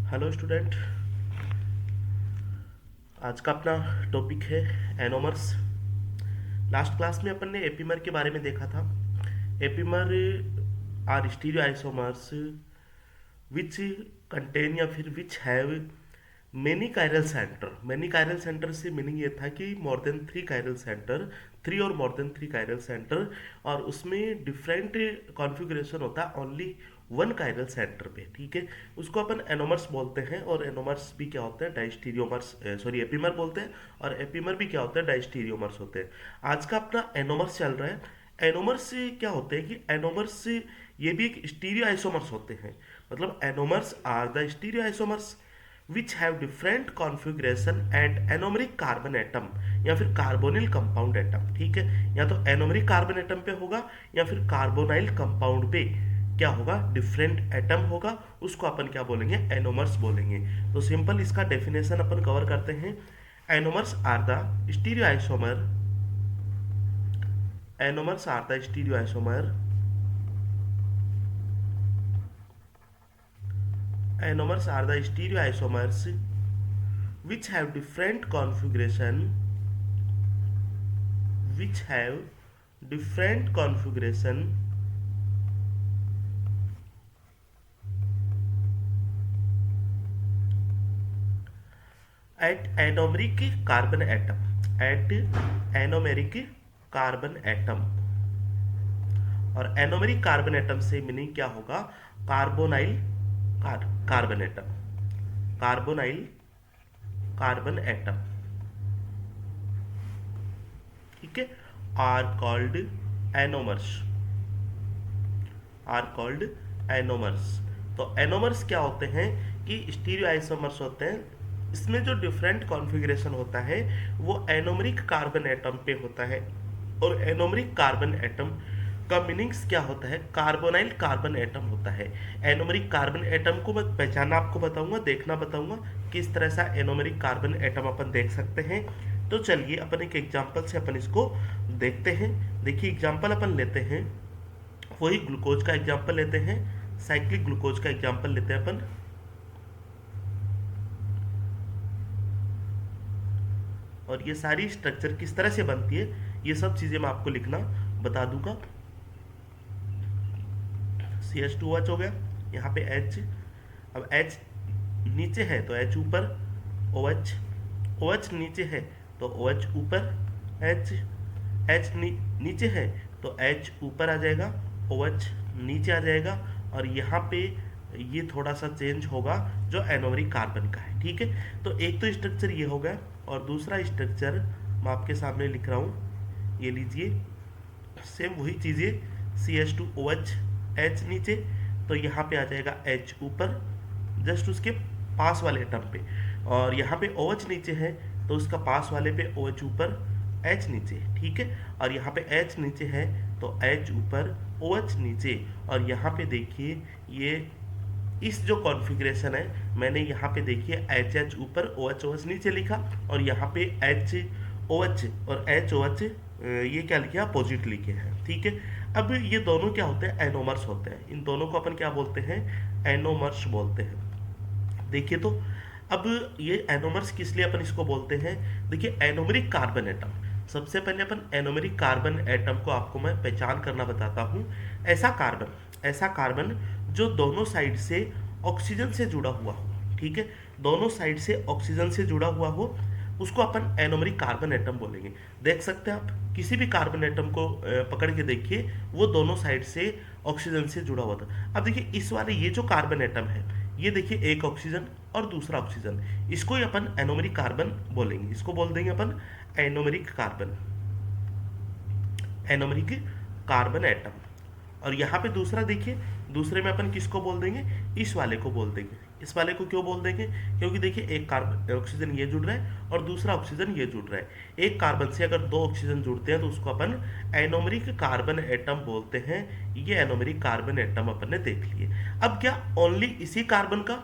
Hello student. आज का अपना टॉपिक है एनोमर्स। लास्ट क्लास में अपन ने एपीमर के बारे में देखा था। Epimers are stereo isomers which contain या फिर which have many chiral centre से मीनिंग ये था कि more than three chiral centre, three और more than three chiral centre, और उसमें डिफरेंट कॉन्फ़िगरेशन होता है ओनली वन कायरल सेंटर पे। ठीक है, उसको अपन एनोमर्स बोलते हैं। और एनोमर्स भी क्या होते हैं, डाइस्टीरियोमर्स, सॉरी एपीमर बोलते हैं। और एपीमर भी क्या होते हैं, डाइस्टीरियोमर्स होते हैं। आज का अपना एनोमर्स चल रहा है। एनोमर्स क्या होते हैं कि एनोमर्स ये भी एक स्टीरियो आइसोमर्स होते हैं। मतलब anomers are the stereo isomers which have different configuration at anomeric carbon atom या फिर कार्बोनिल कंपाउंड एटम। ठीक है, या तो एनोमरिक कार्बन एटम पे होगा या फिर कार्बोनाइल कंपाउंड पे क्या होगा, डिफरेंट एटम होगा। उसको अपन क्या बोलेंगे, एनोमर्स बोलेंगे। तो सिंपल इसका डेफिनेशन अपन कवर करते हैं। Anomers are the stereo isomer, anomers are the stereo isomer, anomers are the stereo isomers which have different configuration, which have different configuration at anomeric carbon atom, at anomeric carbon atom। और anomeric carbon atom से meaning क्या होगा, carbonyl carbon atom, carbonyl carbon atom. ठीक है, are called anomers, are called anomers. तो anomers क्या होते हैं कि स्टीरियो आइसोमर्स होते हैं। इसमें जो डिफरेंट कॉन्फ़िगरेशन होता है वो एनोमरिक कार्बन एटम पे होता है। और एनोमरिक कार्बन एटम का मीनिंग्स क्या होता है, कार्बोनाइल कार्बन एटम होता है। एनोमरिक कार्बन एटम को मैं पहचानना आपको बताऊंगा, देखना बताऊंगा किस तरह से एनोमरिक कार्बन एटम अपन देख सकते हैं। तो चलिए अपन एक एग्जांपल से अपन इसको देखते हैं। देखिए एग्जांपल अपन लेते हैं, वही ग्लूकोज का एग्जांपल लेते हैं, साइक्लिक ग्लूकोज का एग्जांपल लेते हैं अपन। और ये सारी स्ट्रक्चर किस तरह से बनती है ये सब चीज़ें मैं आपको लिखना बता दूंगा। CH2OH हो गया, यहाँ पे H, अब H नीचे है तो H ऊपर, OH, OH नीचे है तो OH ऊपर, H, H नीचे है तो H ऊपर आ जाएगा, OH नीचे आ जाएगा। और यहाँ पे ये थोड़ा सा चेंज होगा जो एनोमरिक कार्बन का है। ठीक है, तो एक तो स्ट्रक्चर ये हो गया, और दूसरा स्ट्रक्चर मैं आपके सामने लिख रहा हूँ, ये लीजिए। सेम वही चीज़ें, CH2OH, H नीचे तो यहाँ पे आ जाएगा H ऊपर, जस्ट उसके पास वाले एटम पे। और यहाँ पे OH नीचे है तो उसका पास वाले पे OH ऊपर, H नीचे। ठीक है, और यहाँ पे H नीचे है तो H ऊपर, OH नीचे। और यहाँ पे देखिए ये इस जो कॉन्फ़िगरेशन है, मैंने यहाँ पे देखिए HH ऊपर, OH नीचे लिखा, और यहाँ पे HOH और HOH ये क्या लिखे, अपोजिट लिखे हैं। ठीक है, अब ये दोनों क्या होते हैं, एनोमर्स होते हैं। इन दोनों को अपन क्या बोलते हैं, एनोमर्स बोलते हैं। देखिए तो अब ये एनोमर्स किस लिए अपन इसको बोलते हैं। देखिए एनोमरिक कार्बन एटम, सबसे पहले अपन एनोमरिक कार्बन एटम को आपको मैं पहचान करना बताता हूँ। ऐसा कार्बन जो दोनों साइड से ऑक्सीजन से जुड़ा हुआ हो। ठीक है, दोनों साइड से ऑक्सीजन से जुड़ा हुआ हो, उसको अपन एनोमरिक कार्बन एटम बोलेंगे। देख सकते हैं आप किसी भी कार्बन एटम को पकड़ के देखिए, वो दोनों साइड से ऑक्सीजन से जुड़ा हुआ था। अब देखिए इस वाले ये जो कार्बन एटम है, ये देखिए एक ऑक्सीजन और दूसरा ऑक्सीजन, इसको ही अपन एनोमरिक कार्बन बोलेंगे। इसको बोल देंगे अपन anomeric carbon, anomeric carbon atom. और यहाँ पे दूसरा देखिए, दूसरे में अपन किसको बोल देंगे, इस वाले को बोल देंगे। इस वाले को क्यों बोल देंगे, क्योंकि देखिए एक कार्बन ऑक्सीजन ये जुड़ रहा है और दूसरा ऑक्सीजन ये जुड़ रहा है। एक कार्बन से अगर दो ऑक्सीजन जुड़ते हैं तो उसको अपन एनोमरिक कार्बन एटम बोलते हैं। ये एनोमरिक कार्बन एटम अपन ने देख लिए। अब क्या ओनली इसी कार्बन का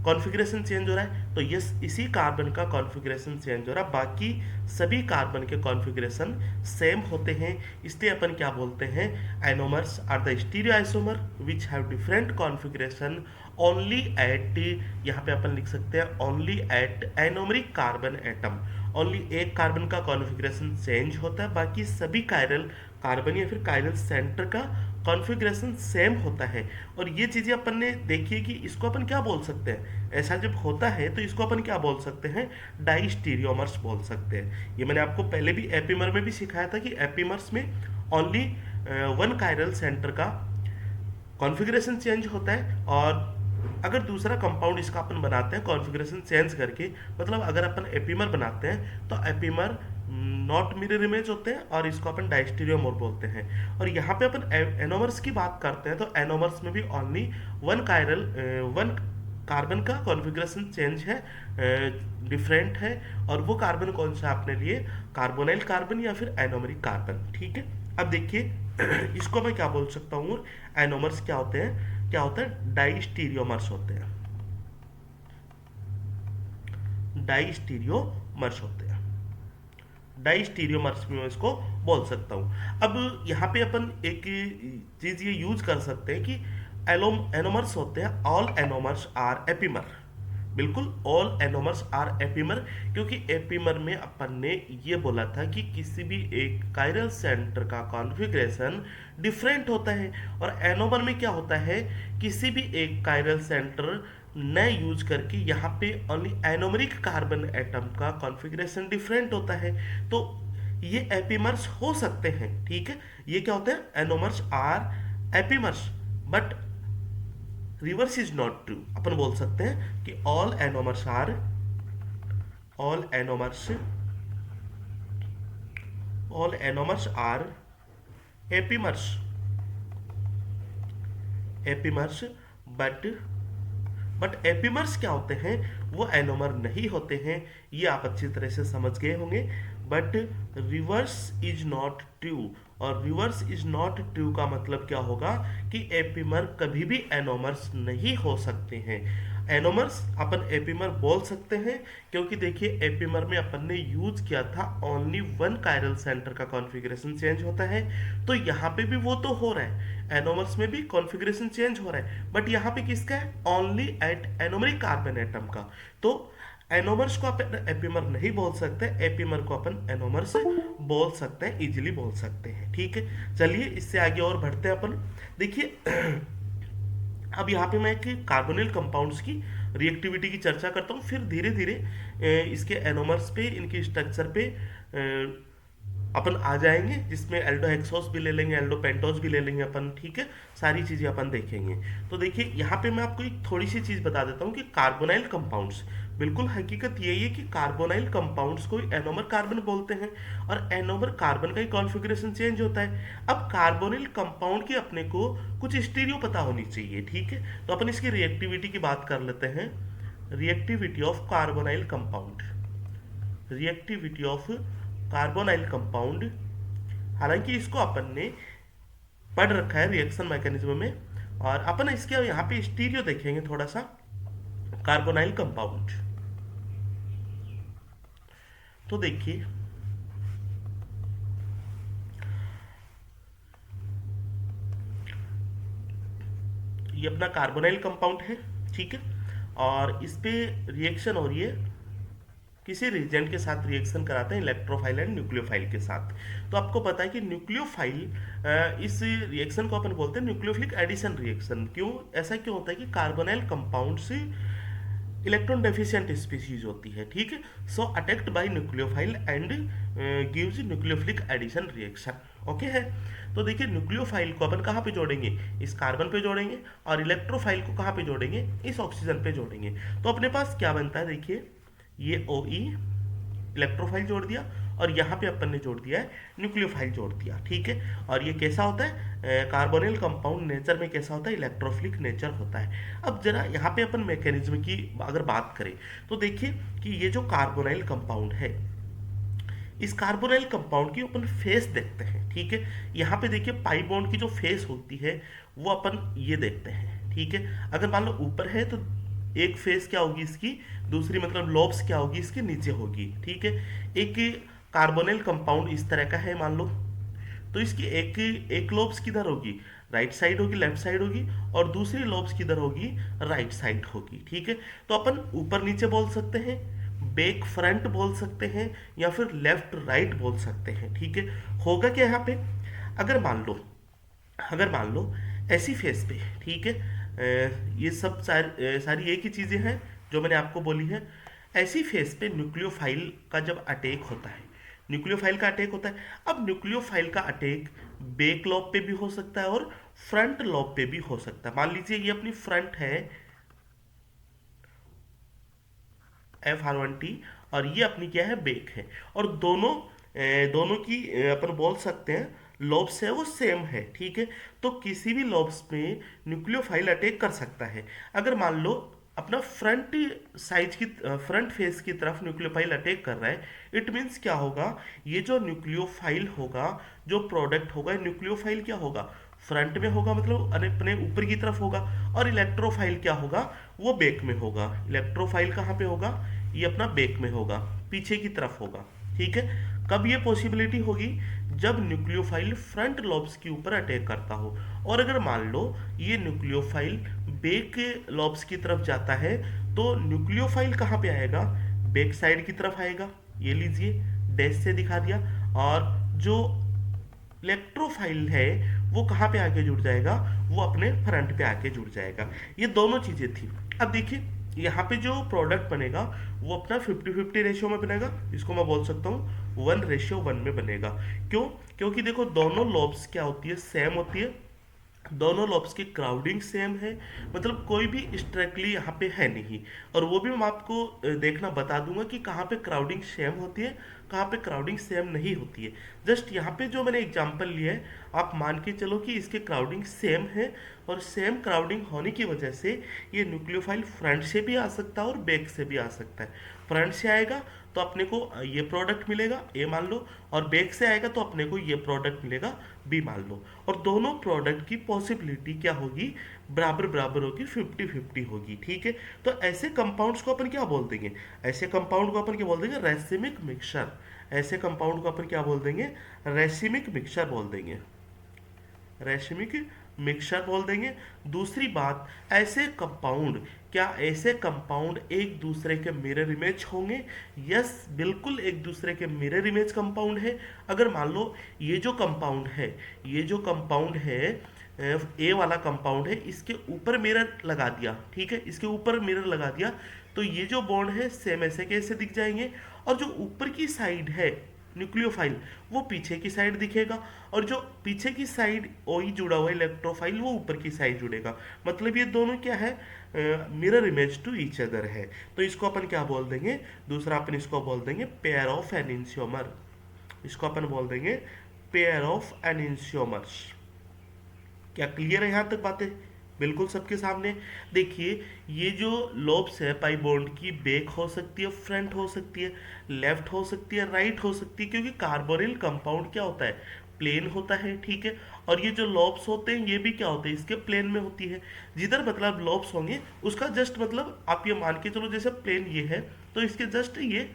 कॉन्फ़िगरेशन चेंज हो रहा है, तो यस इसी कार्बन का कॉन्फ़िगरेशन चेंज हो रहा है, बाकी सभी कार्बन के कॉन्फ़िगरेशन सेम होते हैं। इसलिए अपन क्या बोलते हैं, anomers are the stereo isomer which have different configuration only at, यहाँ पे अपन लिख सकते हैं only at anomeric carbon atom, only एक कार्बन का कॉन्फ़िगरेशन चेंज होता है, बाकी सभी कायरल कार्बन या फिर कायरल सेंटर का कॉन्फ़िगरेशन सेम होता है। और ये चीज़ें अपन ने देखी है कि इसको अपन क्या बोल सकते हैं, ऐसा जब होता है तो इसको अपन क्या बोल सकते हैं, डाइस्टीरियोमर्स बोल सकते हैं। ये मैंने आपको पहले भी एपीमर में भी सिखाया था कि एपीमर्स में ओनली वन कायरल सेंटर का कॉन्फ़िगरेशन चेंज होता है, और अगर दूसरा कंपाउंड इसका अपन बनाते हैं कॉन्फ़िगरेशन चेंज करके, मतलब अगर अपन एपीमर बनाते हैं तो एपीमर नॉट मिरर इमेज होते हैं और इसको अपन डायस्टीरियोमर बोलते हैं। और यहाँ पे अपन एनोमर्स की बात करते हैं तो एनोमर्स में भी ओनली वन कार्बन का कॉन्फ़िगरेशन चेंज है, डिफरेंट है, और वो कार्बन कौन सा आपने लिए, कार्बोनाइल कार्बन या फिर एनोमरिक कार्बन। ठीक है, अब देखिए इसको मैं क्या बोल सकता हूँ, एनोमर्स क्या होते हैं, क्या होता है, डाइस्टीरियोमर्स होते हैं, डाइस्टीरियोमर्स होते हैं, डाइस्टीरियोमर्स में मैं इसको बोल सकता हूँ। अब यहाँ पे अपन एक चीज़ ये यूज कर सकते हैं कि एनोमर्स होते हैं, ऑल एनोमर्स आर एपीमर, बिल्कुल ऑल एनोमर्स आर एपीमर, क्योंकि एपीमर में अपन ने ये बोला था कि किसी भी एक कायरल सेंटर का कॉन्फ़िगरेशन डिफरेंट होता है, और एनोमर में क्या होता है, किसी भी एक कायरल सेंटर न यूज करके यहाँ पे ओनली एनोमरिक कार्बन एटम का कॉन्फ़िगरेशन डिफरेंट होता है, तो ये एपीमर्स हो सकते हैं। ठीक है, ये क्या होते हैं, anomers are epimers, but reverse is not true. अपन बोल सकते हैं कि all anomers are epimers, but epimers क्या होते हैं, वो एनोमर नहीं होते हैं, ये आप अच्छी तरह से समझ गए होंगे। But reverse is not true, और रिवर्स इज नॉट ट्रू का मतलब क्या होगा कि एपीमर कभी भी एनोमर्स नहीं हो सकते हैं। एनोमर्स अपन एपीमर बोल सकते हैं क्योंकि देखिए एपीमर में अपन ने यूज किया था ओनली वन कायरल सेंटर का कॉन्फ़िगरेशन चेंज होता है, तो यहाँ पे भी वो तो हो रहा है, एनोमर्स में भी कॉन्फ़िगरेशन चेंज हो रहा है, बट यहाँ पे किसका है, only at anomeric carbon atom का। तो एनोमर्स को अपन एपीमर नहीं बोल सकते, एपीमर को अपन एनोमर्स बोल सकते हैं, इजीली बोल सकते हैं। ठीक है, चलिए इससे आगे और बढ़ते हैं अपन। देखिए अब यहाँ पे मैं एक कार्बोनिल कंपाउंड्स की रिएक्टिविटी की चर्चा करता हूँ, फिर धीरे धीरे इसके एनोमर्स पे, इनके स्ट्रक्चर पे अपन आ जाएंगे, जिसमें एल्डोहेक्सोस भी ले लेंगे, एल्डोपेंटोस भी ले लेंगे अपन। ठीक है, सारी चीज़ें अपन देखेंगे। तो देखिए यहाँ पे मैं आपको एक थोड़ी सी चीज़ बता देता हूँ कि कार्बोनाइल कंपाउंड्स, बिल्कुल हकीकत यही है कि कार्बोनाइल कंपाउंड्स को एनोमर कार्बन बोलते हैं, और एनोमर कार्बन का ही कॉन्फ़िगरेशन चेंज होता है। अब कार्बोनिल कंपाउंड की अपने को कुछ स्टीरियो पता होनी चाहिए। ठीक है, तो अपन इसकी रिएक्टिविटी की बात कर लेते हैं। Reactivity of carbonyl compound, reactivity of carbonyl compound, हालांकि इसको अपन ने पढ़ रखा है रिएक्शन मैकेनिज्म में, और अपन इसके यहाँ पे स्टीरियो देखेंगे थोड़ा सा। कार्बोनाइल कंपाउंड, तो देखिए ये अपना कार्बोनाइल कंपाउंड है। ठीक है, और इस पे रिएक्शन हो रही है, किसी रिएजेंट के साथ रिएक्शन कराते हैं, इलेक्ट्रोफाइल एंड न्यूक्लियोफाइल के साथ। तो आपको पता है कि न्यूक्लियोफाइल, इस रिएक्शन को अपन बोलते हैं न्यूक्लियोफिलिक एडिशन रिएक्शन। क्यों, ऐसा क्यों होता है कि कार्बोनाइल कंपाउंड से इलेक्ट्रॉन डेफिशिएंट स्पीशीज होती है। ठीक है, so attacked by nucleophile and gives nucleophilic addition reaction. Okay है, तो देखिए न्यूक्लियोफाइल को अपन कहाँ पे जोड़ेंगे, इस कार्बन पे जोड़ेंगे, और इलेक्ट्रोफाइल को कहाँ पे जोड़ेंगे, इस ऑक्सीजन पे जोड़ेंगे। तो अपने पास क्या बनता है, देखिए ये ओ ई इलेक्ट्रोफाइल जोड़ दिया, और यहाँ पे अपन ने जोड़ दिया है न्यूक्लियोफाइल जोड़ दिया। ठीक है, और ये कैसा होता है, कार्बोनिल कंपाउंड नेचर में कैसा होता है, इलेक्ट्रोफिलिक नेचर होता है। अब जरा यहाँ पे अपन मैकेनिज्म की अगर बात करें तो देखिए कि ये जो कार्बोनाइल कंपाउंड है, इस कार्बोनाइल कंपाउंड की अपन फेस देखते हैं। ठीक है, यहाँ पे देखिए पाई बॉन्ड की जो फेस होती है वो अपन ये देखते हैं। ठीक है, अगर मान लो ऊपर है तो एक फेस क्या होगी इसकी, दूसरी मतलब लोब्स क्या होगी इसके नीचे होगी। ठीक है, एक कार्बोनिल कंपाउंड इस तरह का है मान लो, तो इसकी एक लोब्स किधर होगी, राइट साइड होगी, लेफ्ट साइड होगी, और दूसरी लॉब्स किधर होगी, राइट साइड होगी। ठीक है, तो अपन ऊपर नीचे बोल सकते हैं, बैक फ्रंट बोल सकते हैं, या फिर लेफ्ट राइट बोल सकते हैं। ठीक है, होगा क्या यहाँ पे, अगर मान लो, अगर मान लो ऐसी फेस पे, ठीक है, ये सब सारी एक ही चीज़ें हैं जो मैंने आपको बोली है। ऐसी फेस पे न्यूक्लियोफाइल का जब अटैक होता है, न्यूक्लियोफाइल का अटैक होता है, अब न्यूक्लियोफाइल का अटैक बैक लॉब पे भी हो सकता है और फ्रंट लॉब पे भी हो सकता है। मान लीजिए ये अपनी फ्रंट है FR1T, और ये अपनी क्या है, बेक है, और दोनों की अपन बोल सकते हैं लॉब्स है वो सेम है। ठीक है, तो किसी भी लॉब्स में न्यूक्लियोफाइल अटैक कर सकता है। अगर मान लो अपना फ्रंट फेस की तरफ न्यूक्लियोफाइल अटैक कर रहा है, इट मीन्स क्या होगा, ये जो न्यूक्लियोफाइल होगा, जो प्रोडक्ट होगा, न्यूक्लियोफाइल क्या होगा, फ्रंट में होगा, मतलब अपने ऊपर की तरफ होगा, और इलेक्ट्रोफाइल क्या होगा, वो बैक में होगा। इलेक्ट्रोफाइल कहाँ पे होगा, ये अपना बैक में होगा, पीछे की तरफ होगा। ठीक है, कब ये पॉसिबिलिटी होगी, जब न्यूक्लियोफाइल फ्रंट लॉब्स के ऊपर अटैक करता हो। और अगर मान लो ये न्यूक्लियोफाइल बैक लॉब्स की तरफ जाता है, तो न्यूक्लियोफाइल कहाँ पे आएगा, बैक साइड की तरफ आएगा, ये लीजिए डैश से दिखा दिया। और जो इलेक्ट्रोफाइल है वो कहाँ पे आके जुड़ जाएगा, वो अपने फ्रंट पे आके जुड़ जाएगा। ये दोनों चीजें थी। अब देखिए यहाँ पे जो प्रोडक्ट बनेगा वो अपना 50-50 रेशियो में बनेगा, इसको मैं बोल सकता हूँ 1:1 में बनेगा। क्यों, क्योंकि देखो दोनों लॉब्स क्या होती है, सेम होती है, दोनों लॉब्स की क्राउडिंग सेम है, मतलब कोई भी स्ट्रिक्टली यहाँ पे है नहीं। और वो भी मैं आपको देखना बता दूंगा कि कहाँ पे क्राउडिंग सेम होती है, कहाँ पे क्राउडिंग सेम नहीं होती है। जस्ट यहाँ पे जो मैंने एग्जांपल लिया है, आप मान के चलो कि इसके क्राउडिंग सेम है, और सेम क्राउडिंग होने की वजह से ये न्यूक्लियोफाइल फ्रंट से भी आ सकता है और बैक से भी आ सकता है। फ्रंट से आएगा तो अपने को ये प्रोडक्ट मिलेगा, ए मान लो, और बैक से आएगा तो अपने को ये प्रोडक्ट मिलेगा, बी मान लो। और दोनों प्रोडक्ट की पॉसिबिलिटी क्या होगी, बराबर बराबर होगी, 50-50 होगी। ठीक है, तो ऐसे कंपाउंड्स को अपन क्या बोल देंगे, ऐसे कंपाउंड को अपन क्या बोल देंगे, रेसिमिक मिक्सचर। ऐसे कंपाउंड को अपन क्या बोल देंगे, रेसिमिक मिक्सचर बोल देंगे, रेशमिक मिक्सचर बोल देंगे। दूसरी बात, ऐसे कंपाउंड, क्या ऐसे कंपाउंड एक दूसरे के मिरर इमेज होंगे, यस बिल्कुल एक दूसरे के मिरर इमेज कंपाउंड है। अगर मान लो ये जो कंपाउंड है, ये जो कंपाउंड है, ए वाला कंपाउंड है, इसके ऊपर मिरर लगा दिया, ठीक है, इसके ऊपर मिरर लगा दिया, तो ये जो बॉन्ड है सेम ऐसे कैसे दिख जाएंगे, और जो ऊपर की साइड है न्यूक्लियोफाइल, वो पीछे की साइड दिखेगा, और जो पीछे की साइड ओई जुड़ा हुआ इलेक्ट्रोफाइल, वो ऊपर की साइड जुड़ेगा। मतलब ये दोनों क्या है, mirror image to each other है। तो इसको अपन क्या बोल देंगे, दूसरा अपन इसको बोल देंगे पेयर ऑफ एनिंशियोमर, इसको अपन बोल देंगे पेयर ऑफ एनिंशियोमर्स। क्या क्लियर है यहाँ तक बातें, बिल्कुल सबके सामने। देखिए ये जो लोब्स है पाई बॉन्ड की, बैक हो सकती है, फ्रंट हो सकती है, लेफ्ट हो सकती है, राइट हो सकती है, क्योंकि कार्बोनिल कंपाउंड क्या होता है, प्लेन होता है। ठीक है, और ये जो लॉब्स होते हैं ये भी क्या होते हैं, इसके प्लेन में होती है। जिधर मतलब लॉब्स होंगे उसका जस्ट मतलब आप ये मान के चलो, जैसे प्लेन ये है तो इसके जस्ट ये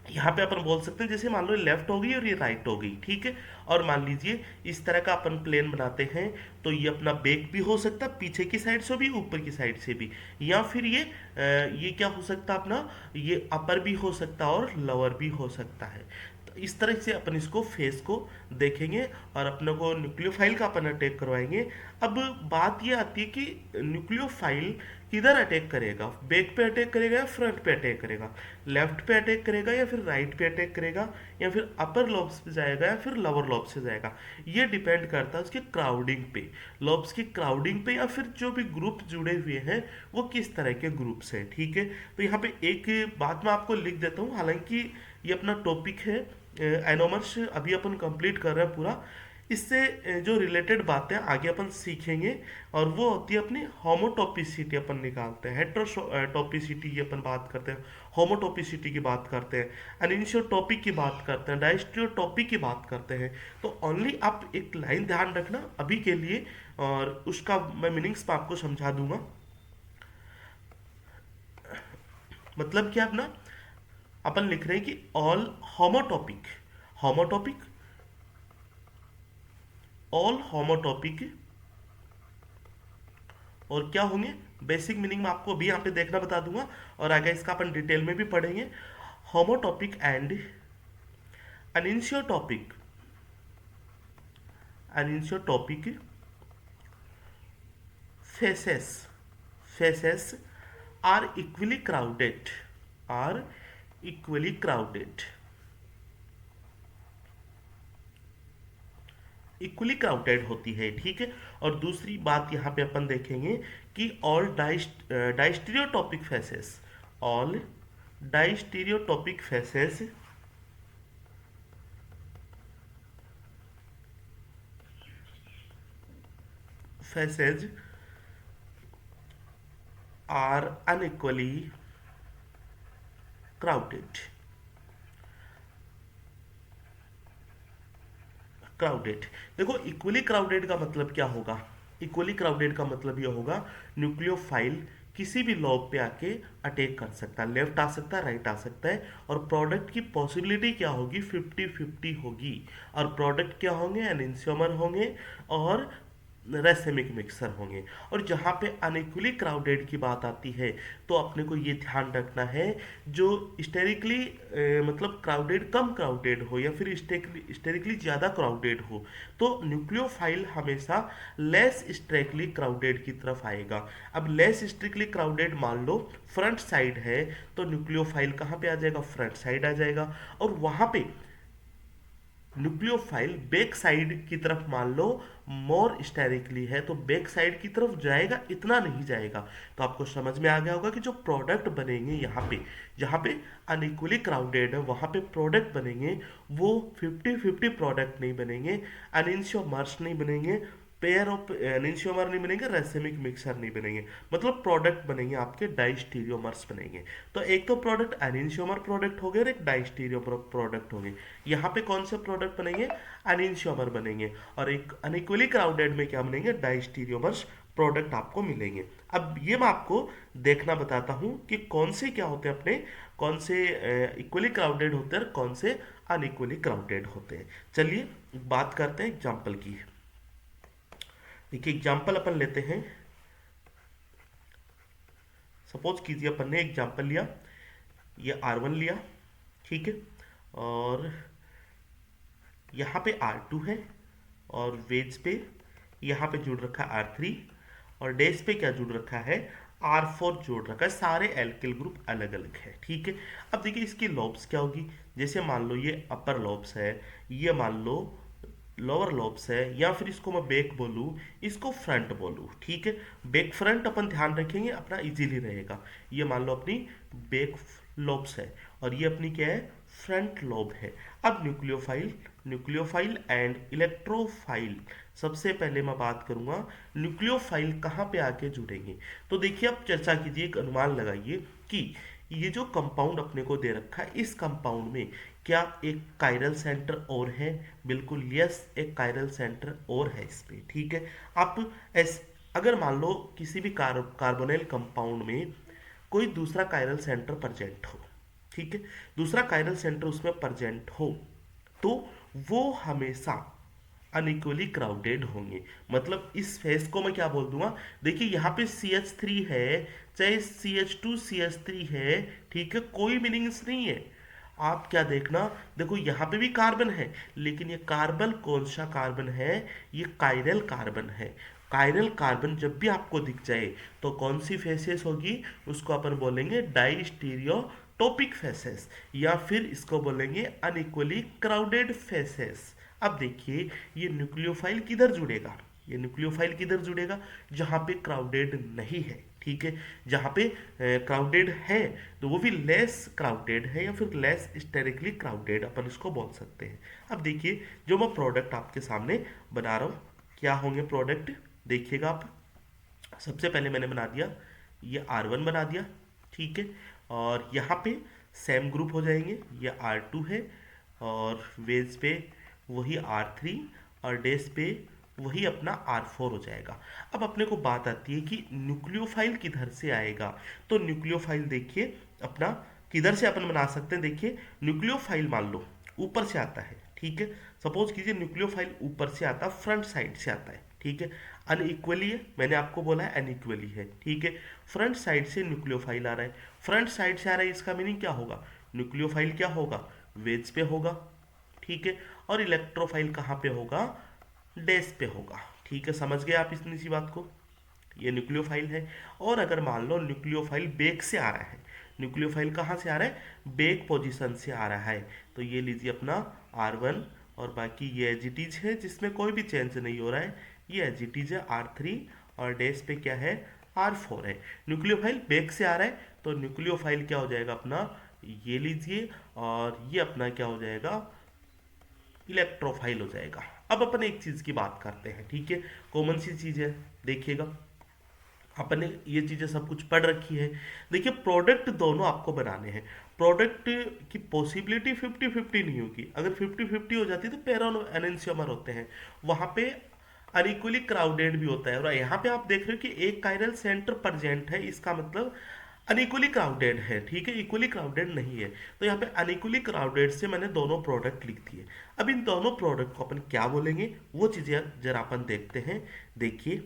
यहाँ पे अपन बोल सकते हैं, जैसे मान लो लेफ्ट हो गई और ये राइट हो गई। ठीक है, और मान लीजिए इस तरह का अपन प्लेन बनाते हैं, तो ये अपना बैक भी हो सकता है, पीछे की साइड से भी, ऊपर की साइड से भी, या फिर ये क्या हो सकता है अपना, ये अपर भी हो सकता है और लोअर भी हो सकता है। तो इस तरह से अपन इसको फेस को देखेंगे, और अपने को न्यूक्लियोफाइल का अपन अटैक करवाएंगे। अब बात ये आती है कि न्यूक्लियोफाइल किधर अटैक करेगा, बैक पे अटैक करेगा या फ्रंट पे अटैक करेगा, लेफ्ट पे अटैक करेगा या फिर राइट पे अटैक करेगा, या फिर अपर लॉब्स पे जाएगा या फिर लोअर लॉब्स से जाएगा। ये डिपेंड करता है उसके क्राउडिंग पे, लॉब्स की क्राउडिंग पे, या फिर जो भी ग्रुप जुड़े हुए हैं वो किस तरह के ग्रुप्स हैं। ठीक है, तो यहाँ पे एक बात मैं आपको लिख देता हूँ, हालांकि ये अपना टॉपिक है एनोमर्स, अभी अपन कंप्लीट कर रहे हैं पूरा। इससे जो रिलेटेड बातें आगे अपन सीखेंगे, और वो होती है अपनी होमोटोपिसिटी, अपन निकालते हैं हेट्रोटोपिसिटी की अपन बात करते हैं, होमोटोपिसिटी की बात करते हैं, अनिशियोटोपिक की बात करते हैं, डायस्ट्रियोटोपिक की बात करते हैं। तो ओनली आप एक लाइन ध्यान रखना अभी के लिए, और उसका मैं मीनिंग्स मैं आपको समझा दूंगा। मतलब क्या अपना, अपन लिख रहे हैं कि ऑल होमोटोपिक, होमोटोपिक ऑल होमोटॉपिक, और क्या होंगे, बेसिक मीनिंग में आपको अभी यहाँ पे देखना बता दूंगा और आगे इसका अपन डिटेल में भी पढ़ेंगे। Homotopic and enantiotopic, enantiotopic faces, faces are equally crowded, are equally crowded, equally crowded होती है, ठीक है। और दूसरी बात यहाँ पे अपन देखेंगे कि all diastereotopic faces, all diastereotopic faces faces are unequally crowded, crowded. देखो इक्वली क्राउडेड का मतलब क्या होगा, इक्वली क्राउडेड का मतलब ये होगा न्यूक्लियोफाइल किसी भी लॉब पे आके अटैक कर सकता है, लेफ्ट आ सकता है, राइट आ सकता है, और प्रोडक्ट की पॉसिबिलिटी क्या होगी, 50-50 होगी। और प्रोडक्ट क्या होंगे, एनेंशियोमर होंगे और रेसेमिक मिक्सर होंगे। और जहाँ पे अनइक्वली क्राउडेड की बात आती है तो अपने को ये ध्यान रखना है जो स्टेरिकली मतलब क्राउडेड, कम क्राउडेड हो या फिर स्टेरिकली ज़्यादा क्राउडेड हो, तो न्यूक्लियोफाइल हमेशा लेस स्ट्रिक्टली क्राउडेड की तरफ आएगा। अब लेस स्ट्रिक्टली क्राउडेड मान लो फ्रंट साइड है तो न्यूक्लियोफाइल कहाँ पे आ जाएगा, फ्रंट साइड आ जाएगा। और वहाँ पे न्यूक्लियोफाइल बैक साइड की तरफ मान लो मोर स्टेरिकली है तो बैक साइड की तरफ जाएगा, इतना नहीं जाएगा। तो आपको समझ में आ गया होगा कि जो प्रोडक्ट बनेंगे यहाँ पे, जहाँ पे अनइक्वली क्राउडेड है वहाँ पे प्रोडक्ट बनेंगे वो 50-50 प्रोडक्ट नहीं बनेंगे, अनइंशियोमर्स नहीं बनेंगे, पेयर ऑफ एनिंशियोमर नहीं बनेंगे, रेसेमिक मिक्सर नहीं बनेंगे, मतलब प्रोडक्ट बनेंगे आपके डाइस्टीरियोमर्स बनेंगे। तो एक तो प्रोडक्ट एनिंशियोमर प्रोडक्ट हो गए और एक डाइस्टीरियोमर प्रोडक्ट हो गए। यहाँ पे कौन से प्रोडक्ट बनेंगे, एनिंशियोमर बनेंगे, और एक अनइक्वली क्राउडेड में क्या बनेंगे, डाइस्टीरियोमर्स प्रोडक्ट आपको मिलेंगे। अब ये मैं आपको देखना बताता हूँ कि कौन से क्या होते हैं अपने, कौन से इक्वली क्राउडेड होते हैं और कौन से अनइक्वली क्राउडेड होते हैं। चलिए बात करते हैं एग्जाम्पल की। देखिए एग्जाम्पल अपन लेते हैं, सपोज कीजिए अपन ने एग्जाम्पल लिया, ये R1 लिया, ठीक है, और यहाँ पे R2 है, और वेज पे यहाँ पे जुड़ रखा है R3, और डेज पे क्या जुड़ रखा है, R4 जोड़ रखा है। सारे एल्किल ग्रुप अलग अलग है, ठीक है। अब देखिए इसकी लॉब्स क्या होगी, जैसे मान लो ये अपर लॉब्स है, ये मान लो लोअर लॉब्स है, या फिर इसको मैं बैक बोलूँ, इसको फ्रंट बोलूँ, ठीक है। बैक फ्रंट अपन ध्यान रखेंगे, अपना इजीली रहेगा। ये मान लो अपनी बैक लॉब्स है और ये अपनी क्या है, फ्रंट लॉब है। अब न्यूक्लियोफाइल, न्यूक्लियोफाइल एंड इलेक्ट्रोफाइल, सबसे पहले मैं बात करूंगा न्यूक्लियोफाइल कहाँ पे आके जुड़ेंगे। तो देखिए अब चर्चा कीजिए, एक अनुमान लगाइए कि ये जो कंपाउंड अपने को दे रखा है, इस कंपाउंड में क्या एक कायरल सेंटर और है, बिल्कुल यस, एक कायरल सेंटर और है इस पे, ठीक है। आप अगर मान लो किसी भी कार्बोनिल कंपाउंड में कोई दूसरा कायरल सेंटर प्रेजेंट हो, ठीक है, दूसरा कायरल सेंटर उसमें प्रेजेंट हो, तो वो हमेशा अनइक्वली क्राउडेड होंगे। मतलब इस फेस को मैं क्या बोल दूंगा, देखिए यहाँ पे CH3 है, चाहे CH2 CH3 है, ठीक है, कोई मीनिंग्स नहीं है। आप क्या देखना, देखो यहाँ पे भी कार्बन है, लेकिन ये कार्बन कौन सा कार्बन है, ये कायरल कार्बन है। कायरल कार्बन जब भी आपको दिख जाए तो कौन सी फेसेस होगी, उसको अपन बोलेंगे डाई स्टीरियोटोपिक फेसेस, या फिर इसको बोलेंगे अनइक्वली क्राउडेड फेसेस। अब देखिए ये न्यूक्लियोफाइल किधर जुड़ेगा, ये न्यूक्लियोफाइल किधर जुड़ेगा, जहाँ पे क्राउडेड नहीं है, ठीक है। जहाँ पे क्राउडेड है तो वो भी लेस क्राउडेड है या फिर लेस स्टेरिकली क्राउडेड अपन इसको बोल सकते हैं। अब देखिए जो मैं प्रोडक्ट आपके सामने बना रहा हूँ, क्या होंगे प्रोडक्ट, देखिएगा आप। सबसे पहले मैंने बना दिया, ये R1 बना दिया, ठीक है, और यहाँ पे सेम ग्रुप हो जाएंगे, ये R2 है, और वेज पे वही R3, और डेस पे वही अपना R4 हो जाएगा। अब अपने को बात आती है कि न्यूक्लियोफाइल किधर से आएगा, तो न्यूक्लियोफाइल देखिए अपना किधर से अपन बना सकते हैं, देखिए न्यूक्लियोफाइल मान लो ऊपर से आता है, ठीक है, सपोज कीजिए न्यूक्लियोफाइल ऊपर से आता है, फ्रंट साइड से आता है, ठीक है। अनइक्वली है, मैंने आपको बोला है अनइक्वली है, ठीक है। फ्रंट साइड से न्यूक्लियोफाइल आ रहा है, फ्रंट साइड से आ रहा है, इसका मीनिंग क्या होगा, न्यूक्लियोफाइल क्या होगा, वेज पे होगा, ठीक है। और इलेक्ट्रोफाइल कहाँ पे होगा, डैश पे होगा, ठीक है। समझ गए आप इतनी सी बात को, ये न्यूक्लियोफाइल है। और अगर मान लो न्यूक्लियोफाइल बैक से आ रहा है, न्यूक्लियोफाइल कहाँ से आ रहा है, बैक पोजीशन से आ रहा है, तो ये लीजिए अपना R1, और बाकी ये एज इट इज है, जिसमें कोई भी चेंज नहीं हो रहा है, ये एज इट इज है R3, और डैश पे क्या है, R4 है। न्यूक्लियोफाइल बैक से आ रहा है, तो न्यूक्लियोफाइल क्या हो जाएगा अपना, ये लीजिए, और ये अपना क्या हो जाएगा, इलेक्ट्रोफाइल हो जाएगा। अब अपन एक चीज की बात करते हैं, ठीक है, कॉमन सी चीज है, देखिएगा अपन ने ये चीजें सब कुछ पढ़ रखी है। देखिए प्रोडक्ट दोनों आपको बनाने हैं, प्रोडक्ट की पॉसिबिलिटी 50-50 नहीं होगी, अगर 50-50 हो जाती तो पैरा एनेंशियोमर होते हैं, वहां पे अनइक्वली क्राउडेड भी होता है। और यहाँ पे आप देख रहे हो कि एक कायरल सेंटर प्रेजेंट है, इसका मतलब अनइक्वली क्राउडेड है, ठीक है, इक्वली क्राउडेड नहीं है। तो यहाँ पे अनइक्वली क्राउडेड से मैंने दोनों प्रोडक्ट लिख दिए। अब इन दोनों प्रोडक्ट को अपन क्या बोलेंगे, वो चीजें जरा अपन देखते हैं। देखिए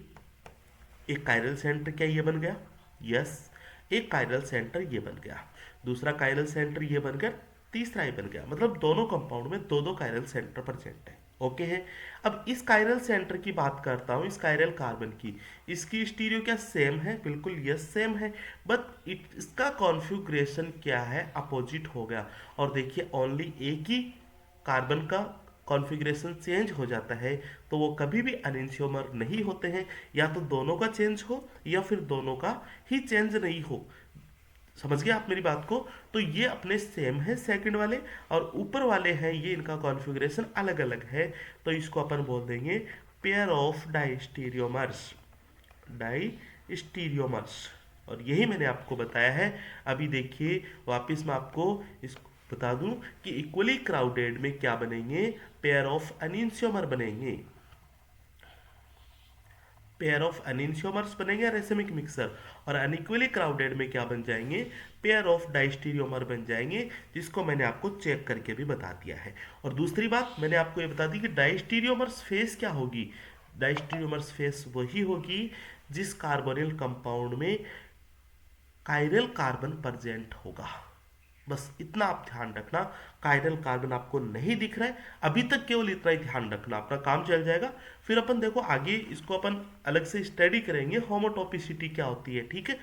एक कायरल सेंटर क्या ये बन गया, यस, एक कायरल सेंटर ये बन गया, दूसरा कायरल सेंटर ये बन गया, तीसरा ये बन गया, मतलब दोनों कंपाउंड में दो दो कायरल सेंटर प्रेजेंट है, ओके है। अब इस कायरल सेंटर की बात करता हूँ, इस कायरल कार्बन की, इसकी स्टीरियो क्या सेम है, बिल्कुल यस सेम है, बट इसका कॉन्फ़िगरेशन क्या है, अपोजिट हो गया। और देखिए ओनली एक ही कार्बन का कॉन्फ़िगरेशन चेंज हो जाता है, तो वो कभी भी अनइंशियोमर नहीं होते हैं, या तो दोनों का चेंज हो या फिर दोनों का ही चेंज नहीं हो। समझ गए आप मेरी बात को, तो ये अपने सेम है सेकंड वाले, और ऊपर वाले हैं ये इनका कॉन्फ़िगरेशन अलग अलग है, तो इसको अपन बोल देंगे पेयर ऑफ डाइस्टीरियोमर्स, डाइस्टीरियोमर्स। और यही मैंने आपको बताया है। अभी देखिए वापस मैं आपको इस बता दूं कि इक्वली क्राउडेड में क्या बनेंगे, पेयर ऑफ अनिंशियोमर बनेंगे, पेयर ऑफ अनिंशियोमर्स बनेंगे रेसिमिक मिक्सर। और अनइक्वली क्राउडेड में क्या बन जाएंगे, पेयर ऑफ डाइस्टीरियोमर बन जाएंगे, जिसको मैंने आपको चेक करके भी बता दिया है। और दूसरी बात मैंने आपको ये बता दी कि डाइस्टीरियोमर्स फेस क्या होगी, डाइस्टीरियोमर्स फेस वही होगी जिस कार्बोनिल कंपाउंड में कायरल कार्बन प्रेजेंट होगा। बस इतना आप ध्यान रखना, कायरल कार्बन आपको नहीं दिख रहा है अभी तक, केवल इतना ही ध्यान रखना, अपना काम चल जाएगा। फिर अपन देखो आगे इसको अपन अलग से स्टडी करेंगे, होमोटोपिसिटी क्या होती है, ठीक है।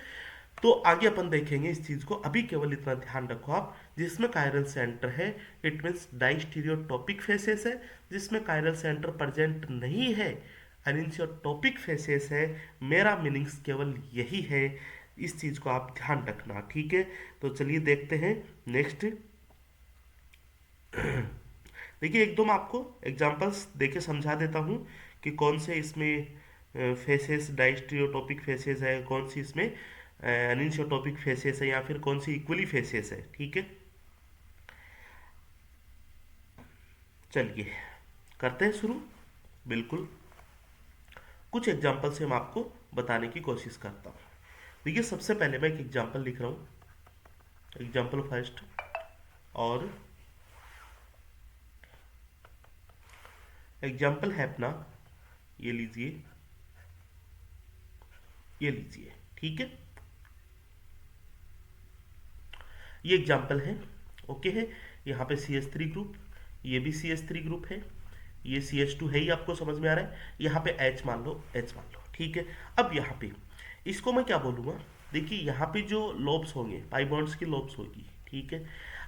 तो आगे अपन देखेंगे इस चीज को, अभी केवल इतना ध्यान रखो आप, जिसमें कायरल सेंटर है इट मीन्स डाइस्टीरियोटोपिक फेसेस है, जिसमें कायरल सेंटर प्रेजेंट नहीं है अनिंशियोटोपिक फेसेस है। मेरा मीनिंग्स केवल यही है, इस चीज को आप ध्यान रखना, ठीक है। तो चलिए देखते हैं नेक्स्ट। देखिए एक दो मैं आपको एग्जांपल्स देके समझा देता हूँ कि कौन से इसमें फेसेस डाइस्टीरियोटोपिक फेसेस है, कौन सी इसमें अनिंशियोटोपिक फेसेस है, या फिर कौन सी इक्वली फेसेस है, ठीक है। चलिए करते हैं शुरू, बिल्कुल कुछ एग्जांपल से मैं आपको बताने की कोशिश करता हूँ। देखिए सबसे पहले मैं एक एग्जांपल लिख रहा हूँ, एग्जांपल फर्स्ट, और एग्जाम्पल है अपना ये लीजिए, ये लीजिए, ठीक है, ये एग्जाम्पल है, ओके है। यहाँ पे CH3 ग्रुप, ये भी CH3 ग्रुप है, ये CH2 है ही, आपको समझ में आ रहा है। यहाँ पे H मान लो, H मान लो, ठीक है। अब यहाँ पे इसको मैं क्या बोलूँगा, देखिए यहाँ पे जो लोब्स होंगे, पाई बॉन्ड्स की लोब्स होगी, ठीक है।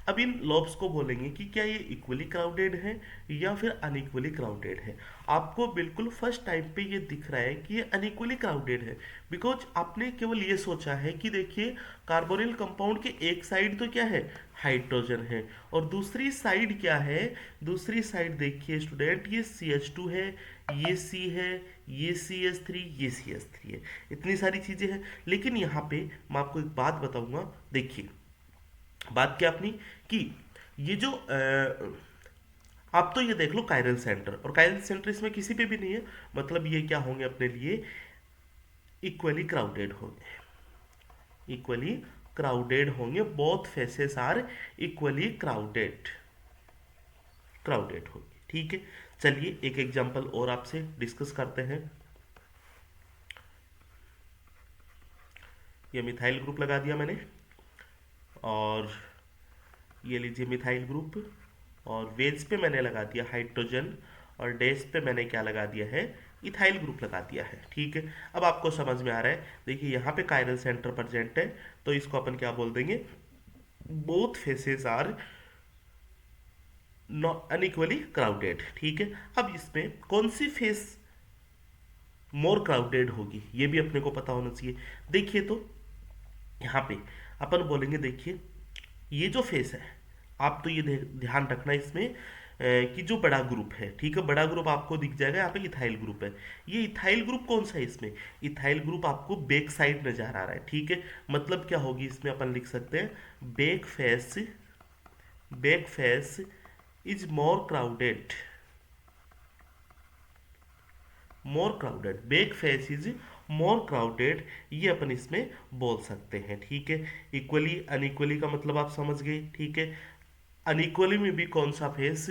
अब इन लोब्स को बोलेंगे कि क्या ये इक्वली क्राउडेड है या फिर अनइक्वली क्राउडेड है। आपको बिल्कुल फर्स्ट टाइम पे ये दिख रहा है कि ये अनइक्वली क्राउडेड है, बिकॉज आपने केवल ये सोचा है कि देखिए कार्बोनिल कंपाउंड के एक साइड तो क्या है, हाइड्रोजन है, और दूसरी साइड क्या है, दूसरी साइड देखिए स्टूडेंट, ये CH2 है, ये C है, ये CH3, ये CH3 है, इतनी सारी चीजें हैं। लेकिन यहाँ पे मैं आपको एक बात बताऊंगा, देखिए बात क्या अपनी कि ये जो आप तो ये देख लो कायरल सेंटर, और कायरल सेंटर इसमें किसी पे भी नहीं है, मतलब ये क्या होंगे अपने लिए, इक्वली क्राउडेड होंगे, इक्वली क्राउडेड होंगे, both faces are equally crowded, crowded होंगे, ठीक है, चलिए एक एग्जांपल और आपसे डिस्कस करते हैं। ये मिथाइल ग्रुप लगा दिया मैंने, और ये लीजिए मिथाइल ग्रुप, और वेज पे मैंने लगा दिया हाइड्रोजन, और डैश पे मैंने क्या लगा दिया है, इथाइल ग्रुप लगा दिया है। ठीक है, अब आपको समझ में आ रहा है। देखिए यहाँ पे कायरल सेंटर प्रेजेंट है, तो इसको अपन क्या बोल देंगे, both faces are unequally crowded. ठीक है, अब इसमें कौन सी फेस मोर क्राउडेड होगी ये भी अपने को पता होना चाहिए। देखिए तो यहाँ पे अपन बोलेंगे, देखिए ये जो फेस है, आप तो ये ध्यान रखना इसमें कि जो बड़ा ग्रुप है, ठीक है, बड़ा ग्रुप आपको दिख जाएगा, यहाँ पे इथाइल ग्रुप है। ये इथाइल ग्रुप कौन सा है इसमें, इथाइल ग्रुप आपको बैक साइड नजर आ रहा है। ठीक है, मतलब क्या होगी इसमें, अपन लिख सकते हैं back face is more crowded, back face is more crowded, ये अपन इसमें बोल सकते हैं। ठीक है, इक्वली अनइक्वली का मतलब आप समझ गए। ठीक है, अनइक्वली में भी कौन सा फेस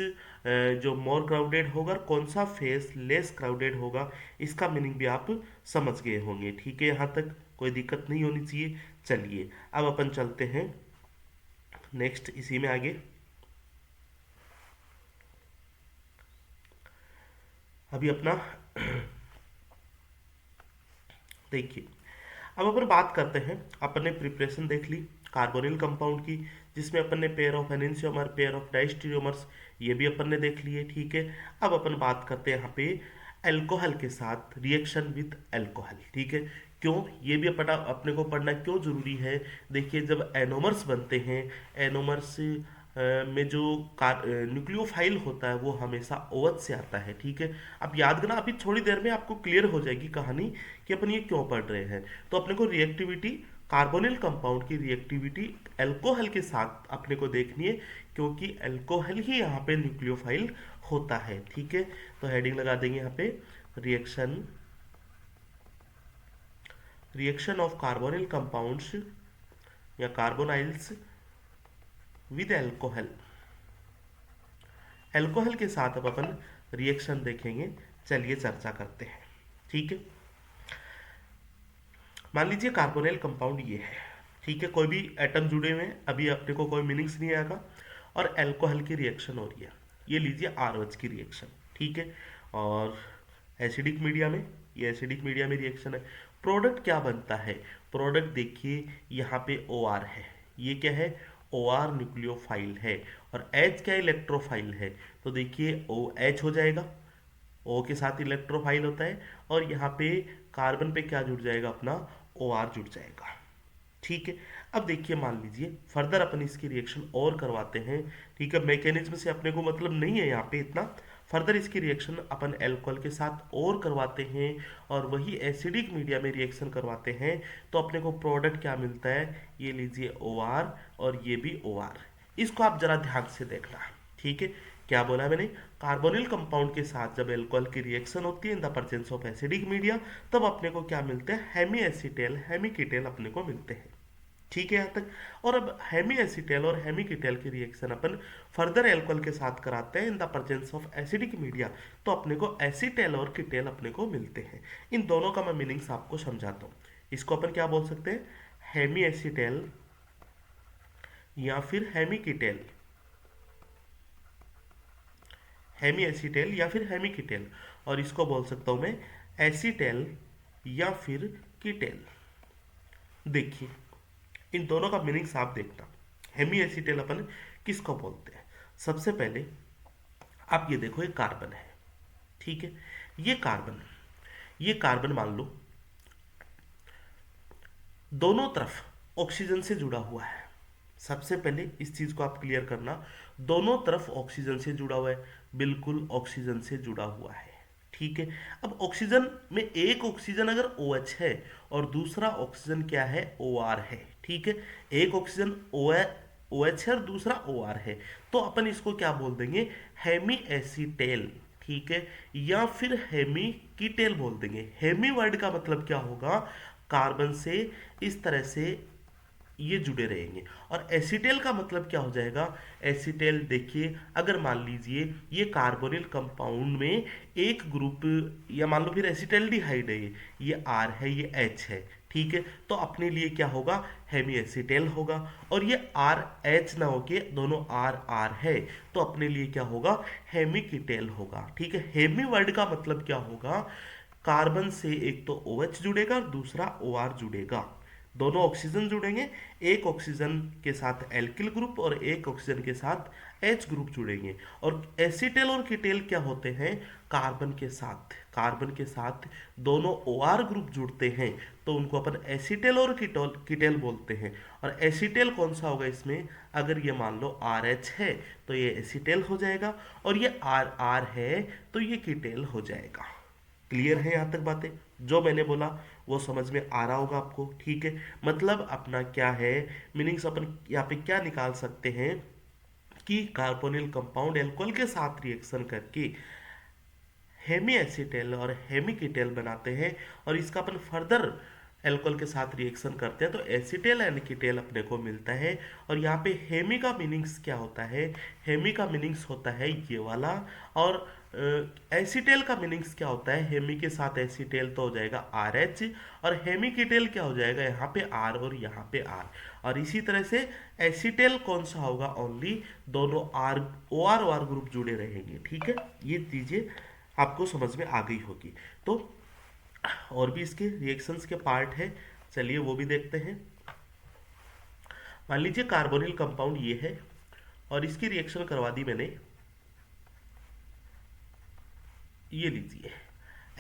जो मोर क्राउडेड होगा, और कौन सा फेस लेस क्राउडेड होगा, इसका मीनिंग भी आप समझ गए होंगे। ठीक है, यहाँ तक कोई दिक्कत नहीं होनी चाहिए। चलिए अब अपन चलते हैं नेक्स्ट, इसी में आगे। अभी अपना देखिए, अब अपन बात करते हैं, अपन ने प्रिपरेशन देख ली कार्बोनिल कंपाउंड की, जिसमें अपन ने pair of enantiomer, pair of diastereomers, ये भी अपन ने देख लिए। ठीक है, अब अपन बात करते हैं यहाँ पे अल्कोहल के साथ रिएक्शन विद अल्कोहल। ठीक है, क्यों ये भी अपने को पढ़ना क्यों जरूरी है। देखिए जब एनोमर्स बनते हैं, एनोमर्स में जो न्यूक्लियोफाइल होता है वो हमेशा OH से आता है। ठीक है, अब याद करना, अभी थोड़ी देर में आपको क्लियर हो जाएगी कहानी कि अपन ये क्यों पढ़ रहे हैं। तो अपने को रिएक्टिविटी, कार्बोनिल कंपाउंड की रिएक्टिविटी अल्कोहल के साथ अपने को देखनी है, क्योंकि अल्कोहल ही यहाँ पे न्यूक्लियोफाइल होता है। ठीक है, तो हेडिंग लगा देंगे यहाँ पे, रिएक्शन ऑफ कार्बोनिल कंपाउंड्स या कार्बोनाइल्स विद अल्कोहल। अल्कोहल के साथ अब अपन रिएक्शन देखेंगे, चलिए चर्चा करते हैं। ठीक है, मान लीजिए कार्बोनिल कंपाउंड ये है। ठीक है, कोई भी एटम जुड़े हुए हैं, अभी अपने को कोई मीनिंग्स नहीं आएगा, और अल्कोहल की रिएक्शन हो रही है, ये लीजिए RH की रिएक्शन। ठीक है, और एसिडिक मीडिया में, ये एसिडिक मीडिया में रिएक्शन है। प्रोडक्ट क्या बनता है, प्रोडक्ट देखिए यहाँ पे OR है, ये क्या है, OR न्यूक्लियोफाइल है, और H क्या इलेक्ट्रोफाइल है, तो देखिए OH हो जाएगा, O के साथ इलेक्ट्रोफाइल होता है, और यहाँ पे कार्बन पे क्या जुड़ जाएगा, अपना OR जुड़ जाएगा। ठीक है, अब देखिए मान लीजिए फर्दर अपन इसकी रिएक्शन और करवाते हैं। ठीक है, मैकेनिज्म से अपने को मतलब नहीं है यहाँ पे इतना, फर्दर इसकी रिएक्शन अपन अल्कोहल के साथ और करवाते हैं, और वही एसिडिक मीडिया में रिएक्शन करवाते हैं, तो अपने को प्रोडक्ट क्या मिलता है, ये लीजिए OR, और ये भी OR। इसको आप जरा ध्यान से देखना। ठीक है, क्या बोला मैंने, कार्बोनिल कंपाउंड के साथ जब अल्कोहल की रिएक्शन होती है in the presence of acidic media, तब अपने को क्या मिलते हैं, हेमी एसिटेल, हेमिकीटेल अपने को मिलते हैं। ठीक है यहाँ तक, और अब हेमी एसिटेल और हेमिकीटेल की रिएक्शन अपन फर्दर अल्कोहल के साथ कराते हैं in the presence of acidic media, तो अपने को एसिटेल और कीटेल अपने को मिलते हैं। इन दोनों का मैं मीनिंग्स आपको समझाता हूँ। इसको अपन क्या बोल सकते हैं, हेमी एसिटेल या फिर हेमिकीटेल, हेमी एसिटेल या फिर हेमिकीटेल, और इसको बोल सकता हूं मैं एसिटेल या फिर कीटेल। देखिए इन दोनों का मीनिंग्स आप देखना। हेमी एसिटेल अपन किसको बोलते हैं, सबसे पहले आप ये देखो, ये कार्बन है। ठीक है, ये कार्बन मान लो दोनों तरफ ऑक्सीजन से जुड़ा हुआ है। सबसे पहले इस चीज को आप क्लियर करना, दोनों तरफ ऑक्सीजन से जुड़ा हुआ है, बिल्कुल ऑक्सीजन से जुड़ा हुआ है। ठीक है, अब ऑक्सीजन में एक ऑक्सीजन अगर OH है और दूसरा ऑक्सीजन क्या है, OR है। ठीक है, एक ऑक्सीजन OH है और दूसरा OR है, तो अपन इसको क्या बोल देंगे, हेमी एसिटेल। ठीक है, या फिर हेमी कीटेल बोल देंगे। हेमी वर्ड का मतलब क्या होगा, कार्बन से इस तरह से ये जुड़े रहेंगे। और एसिटेल का मतलब क्या हो जाएगा? एसिटेल देखिए, अगर मान लीजिए ये कार्बोनिल कंपाउंड में एक ग्रुप, या मान लो फिर एसिटेल्डिहाइड है, ये आर है, ये एच है, ठीक है, तो अपने लिए क्या होगा? हेमी एसिटेल होगा। और ये आर एच ना होके दोनों आर आर है, तो अपने लिए क्या होगा? हेमी कीटेल होगा। ठीक है, हेमी वर्ड का मतलब क्या होगा? कार्बन से एक तो OH जुड़ेगा और दूसरा OR जुड़ेगा, दोनों ऑक्सीजन जुड़ेंगे, एक ऑक्सीजन के साथ एल्किल ग्रुप और एक ऑक्सीजन के साथ H ग्रुप जुड़ेंगे। और एसिटेल और कीटेल क्या होते हैं? कार्बन के साथ दोनों OR ग्रुप जुड़ते हैं, तो उनको अपन एसिटेल और कीटेल बोलते हैं। और एसिटेल कौन सा होगा इसमें? अगर ये मान लो RH है तो ये एसिटेल हो जाएगा, और ये RR है तो ये कीटेल हो जाएगा। क्लियर है यहाँ तक बातें? जो मैंने बोला वो समझ में आ रहा होगा आपको, ठीक है? मतलब अपना क्या है, मीनिंग्स अपन यहाँ पे क्या निकाल सकते हैं कि कार्बोनिल कंपाउंड एल्कोहल के साथ रिएक्शन करके हेमी एसिटेल और हेमी कीटेल बनाते हैं, और इसका अपन फर्दर एल्कोहल के साथ रिएक्शन करते हैं तो एसिटेल एंड कीटेल अपने को मिलता है। और यहाँ पे हेमी का मीनिंग्स क्या होता है? हेमी का मीनिंग्स होता है ये वाला। और एसिटेल का मीनिंग्स क्या होता है? हेमी के साथ एसिटेल तो हो जाएगा RH, और हेमी कीटेल क्या हो जाएगा? यहाँ पे R और यहाँ पे R। और इसी तरह से एसिटेल कौन सा होगा? ओनली दोनों R OR OR ग्रुप जुड़े रहेंगे, ठीक है? ये चीजें आपको समझ में आ गई होगी। तो और भी इसके रिएक्शंस के पार्ट है, चलिए वो भी देखते हैं। मान लीजिए कार्बोनिल कंपाउंड ये है और इसकी रिएक्शन करवा दी मैंने, ये लीजिए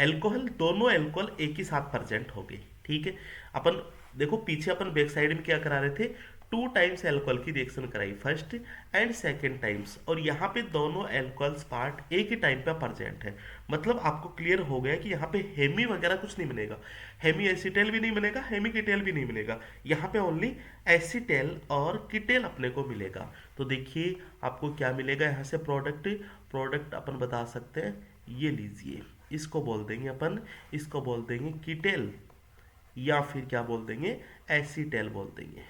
एल्कोहल, दोनों एल्कोहल एक ही साथ प्रेजेंट हो गए, ठीक है? अपन देखो पीछे अपन बैक साइड में क्या करा रहे थे? 2 टाइम्स एल्कोहल की रिएक्शन कराई, फर्स्ट एंड सेकेंड टाइम्स, और यहाँ पे दोनों एल्कोहल्स पार्ट एक ही टाइम पे प्रेजेंट है। मतलब आपको क्लियर हो गया कि यहाँ पे हेमी वगैरह कुछ नहीं मिलेगा, हेमी एसिटेल भी नहीं मिलेगा, हेमी कीटेल भी नहीं मिलेगा, यहाँ पे ओनली एसिटेल और कीटेल अपने को मिलेगा। तो देखिए आपको क्या मिलेगा यहाँ से? प्रोडक्ट, प्रोडक्ट अपन बता सकते हैं, ये लीजिए, इसको बोल देंगे अपन, इसको बोल देंगे कीटेल, या फिर क्या बोल देंगे? एसिटेल बोल देंगे,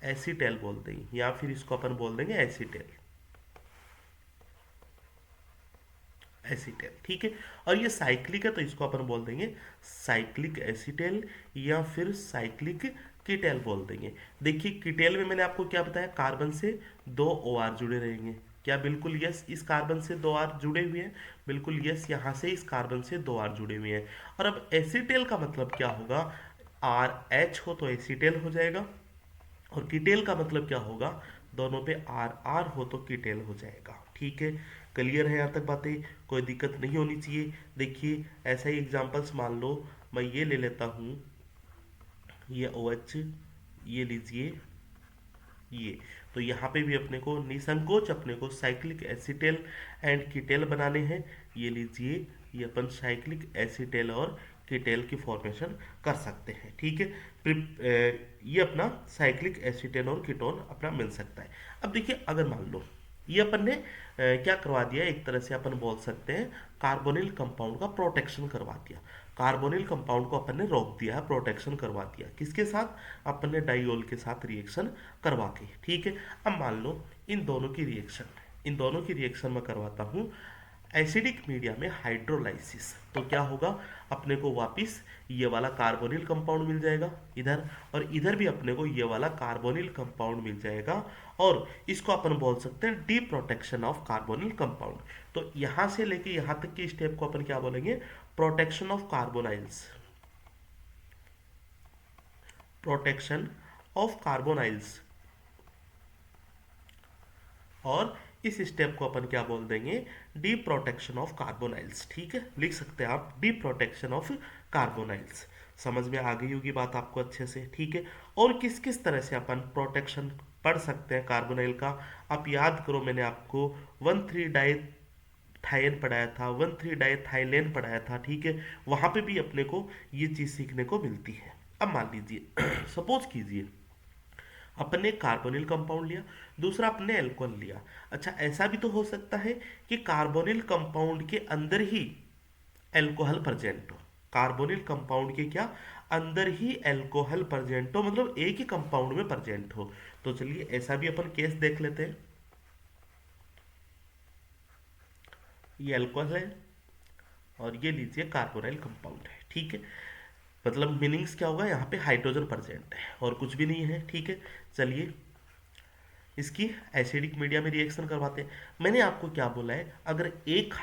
एसिटेल बोल देंगे, या फिर इसको अपन बोल देंगे एसिटेल, एसिटेल, ठीक है? और ये साइक्लिक है तो इसको अपन बोल देंगे साइक्लिक एसिटेल, या फिर साइक्लिक कीटेल बोल देंगे। देखिए कीटेल में मैंने आपको क्या बताया? कार्बन से 2 OR जुड़े रहेंगे, क्या बिल्कुल यस? इस कार्बन से 2 R जुड़े हुए हैं, बिल्कुल यस, यहाँ से इस कार्बन से 2 R जुड़े हुए हैं। और अब एसिटेल का मतलब क्या होगा? RH हो तो एसिटेल हो जाएगा, और कीटेल का मतलब क्या होगा? दोनों पे RR हो तो कीटेल हो जाएगा, ठीक है? क्लियर है यहाँ तक बातें? कोई दिक्कत नहीं होनी चाहिए। देखिए ऐसा ही एग्जांपल्स मान लो, मैं ये ले लेता हूँ, ये OH, ये लीजिए ये, तो यहाँ पे भी अपने को निसंकोच अपने को साइक्लिक एसिटेल एंड कीटेल बनाने हैं। ये लीजिए, ये अपन साइक्लिक एसिटेल और कीटेल की फॉर्मेशन कर सकते हैं, ठीक है? ये अपना साइक्लिक एसिटेल और कीटोन अपना मिल सकता है। अब देखिए अगर मान लो ये अपन ने क्या करवा दिया, एक तरह से अपन बोल सकते हैं कार्बोनिल कंपाउंड का प्रोटेक्शन करवा दिया। कार्बोनिल कंपाउंड को अपन ने रोक दिया है, प्रोटेक्शन करवा दिया, किसके साथ? अपन ने डाइऑल के साथ रिएक्शन करवा के, ठीक है? अब मान लो इन दोनों की रिएक्शन, इन दोनों की रिएक्शन में करवाता हूँ एसिडिक मीडिया में हाइड्रोलाइसिस, तो क्या होगा? अपने को वापिस ये वाला कार्बोनिल कंपाउंड मिल जाएगा इधर, और इधर भी अपने को ये वाला कार्बोनिल कंपाउंड मिल जाएगा, और इसको अपन बोल सकते हैं D protection of carbonyl compound. तो यहाँ से लेके यहाँ तक की स्टेप को अपन क्या बोलेंगे? Protection of carbonyls, protection of carbonyls. और इस स्टेप को अपन क्या बोल देंगे? डी प्रोटेक्शन ऑफ कार्बोनाइल्स, ठीक है? लिख सकते हैं आप डी प्रोटेक्शन ऑफ कार्बोनाइल्स। समझ में आ गई होगी बात आपको अच्छे से, ठीक है? और किस किस तरह से अपन प्रोटेक्शन पढ़ सकते हैं कार्बोनाइल का? आप याद करो, मैंने आपको 1,3 डाइथाइन पढ़ाया था, 1,3 डाइथाइलेन पढ़ाया था, ठीक है? वहां पे भी अपने को ये चीज सीखने को मिलती है। अब मान लीजिए सपोज कीजिए अपने कार्बोनिल कंपाउंड लिया, दूसरा अपने एल्कोहल लिया। अच्छा ऐसा भी तो हो सकता है कि कार्बोनिल कंपाउंड के अंदर ही एल्कोहल प्रेजेंट हो, कार्बोनिल कंपाउंड के क्या अंदर ही एल्कोहल प्रेजेंट हो, मतलब एक ही कंपाउंड में प्रेजेंट हो। तो चलिए ऐसा भी अपन केस देख लेते हैं। ये अल्कोहल है और ये लीजिए कार्बोनाइल कंपाउंड है, ठीक है। मतलब मीनिंग्स क्या होगा, यहाँ पे हाइड्रोजन प्रेजेंट है और कुछ भी नहीं है, ठीक है। चलिए इसकी एसिडिक मीडिया में रिएक्शन करवाते हैं। मैंने आपको क्या बोला है, अगर एक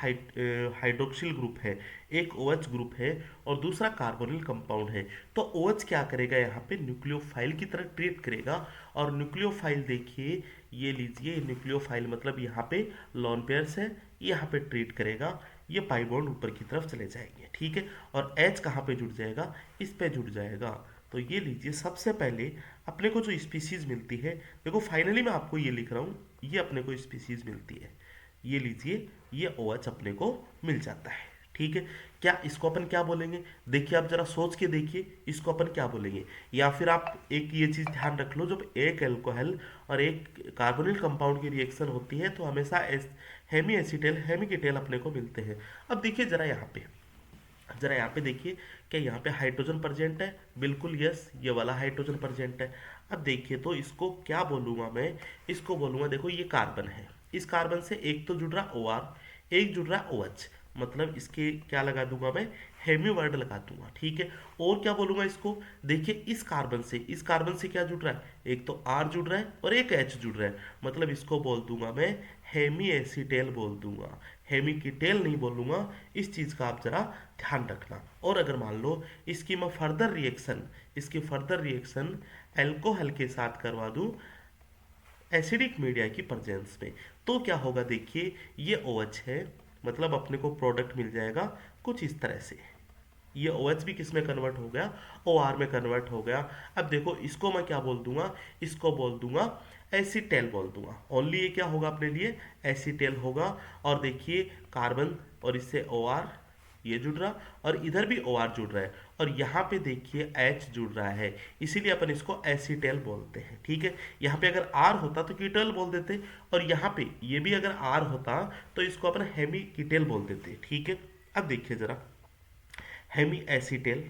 हाइड्रोक्सिल ग्रुप है, एक OH ग्रुप है और दूसरा कार्बोनिल कंपाउंड है, तो OH क्या करेगा, यहाँ पे न्यूक्लियोफाइल की तरह ट्रीट करेगा। और न्यूक्लियोफाइल देखिए, ये लीजिए न्यूक्लियोफाइल मतलब यहाँ पे लॉन पेयर्स है, यहाँ पे ट्रीट करेगा, ये पाई बॉन्ड ऊपर की तरफ चले जाएंगे, ठीक है। और H कहाँ पे जुड़ जाएगा, इस पे जुड़ जाएगा। तो ये लीजिए सबसे पहले अपने को जो स्पीसीज मिलती है, देखो फाइनली मैं आपको ये लिख रहा हूँ, ये अपने को स्पीसीज मिलती है। ये लीजिए, ये OH अपने को मिल जाता है, ठीक है। क्या इसको अपन क्या बोलेंगे, देखिए आप जरा सोच के देखिए, इसको अपन क्या बोलेंगे। या फिर आप एक ये चीज़ ध्यान रख लो, जब एक एल्कोहल और एक कार्बोनिल कंपाउंड की रिएक्शन होती है तो हमेशा हेमी एसिटेल हेमी कीटेल अपने को मिलते हैं। अब देखिए जरा यहाँ पे, जरा यहाँ पे देखिए, क्या यहाँ पे हाइड्रोजन प्रेजेंट है, बिल्कुल यस, ये वाला हाइड्रोजन प्रेजेंट है। अब देखिए तो इसको क्या बोलूँगा मैं, इसको बोलूँगा, देखो ये कार्बन है, इस कार्बन से एक तो जुड़ रहा OR, एक जुड़ रहा OH, मतलब इसके क्या लगा दूंगा मैं, हेमी वर्ड लगा दूंगा, ठीक है। और क्या बोलूंगा इसको, देखिए इस कार्बन से क्या जुड़ रहा है, एक तो R जुड़ रहा है और एक H जुड़ रहा है, मतलब इसको बोल दूंगा मैं हेमी एसिटेल बोल दूंगा, हेमी कीटेल नहीं बोलूंगा। इस चीज़ का आप जरा ध्यान रखना। और अगर मान लो इसकी मैं फर्दर रिएक्शन एल्कोहल के साथ करवा दूं एसिडिक मीडिया की प्रेजेंस में, तो क्या होगा, देखिए ये OH है, मतलब अपने को प्रोडक्ट मिल जाएगा कुछ इस तरह से। ये OH भी किस में कन्वर्ट हो गया, OR में कन्वर्ट हो गया। अब देखो इसको मैं क्या बोल दूंगा, इसको बोल दूंगा एसिटेल बोल दूंगा। ओनली ये क्या होगा अपने लिए, एसिटेल होगा। और देखिए कार्बन और इससे OR ये जुड़ रहा और इधर भी OR जुड़ रहा है और यहाँ पे देखिए H जुड़ रहा है, इसीलिए अपन इसको एसिटेल बोलते हैं, ठीक है। यहाँ पे अगर R होता तो कीटल बोल देते, और यहाँ पे ये भी अगर R होता तो इसको अपन हेमी कीटेल बोल देते, ठीक है। अब देखिए जरा, हेमी एसिटेल,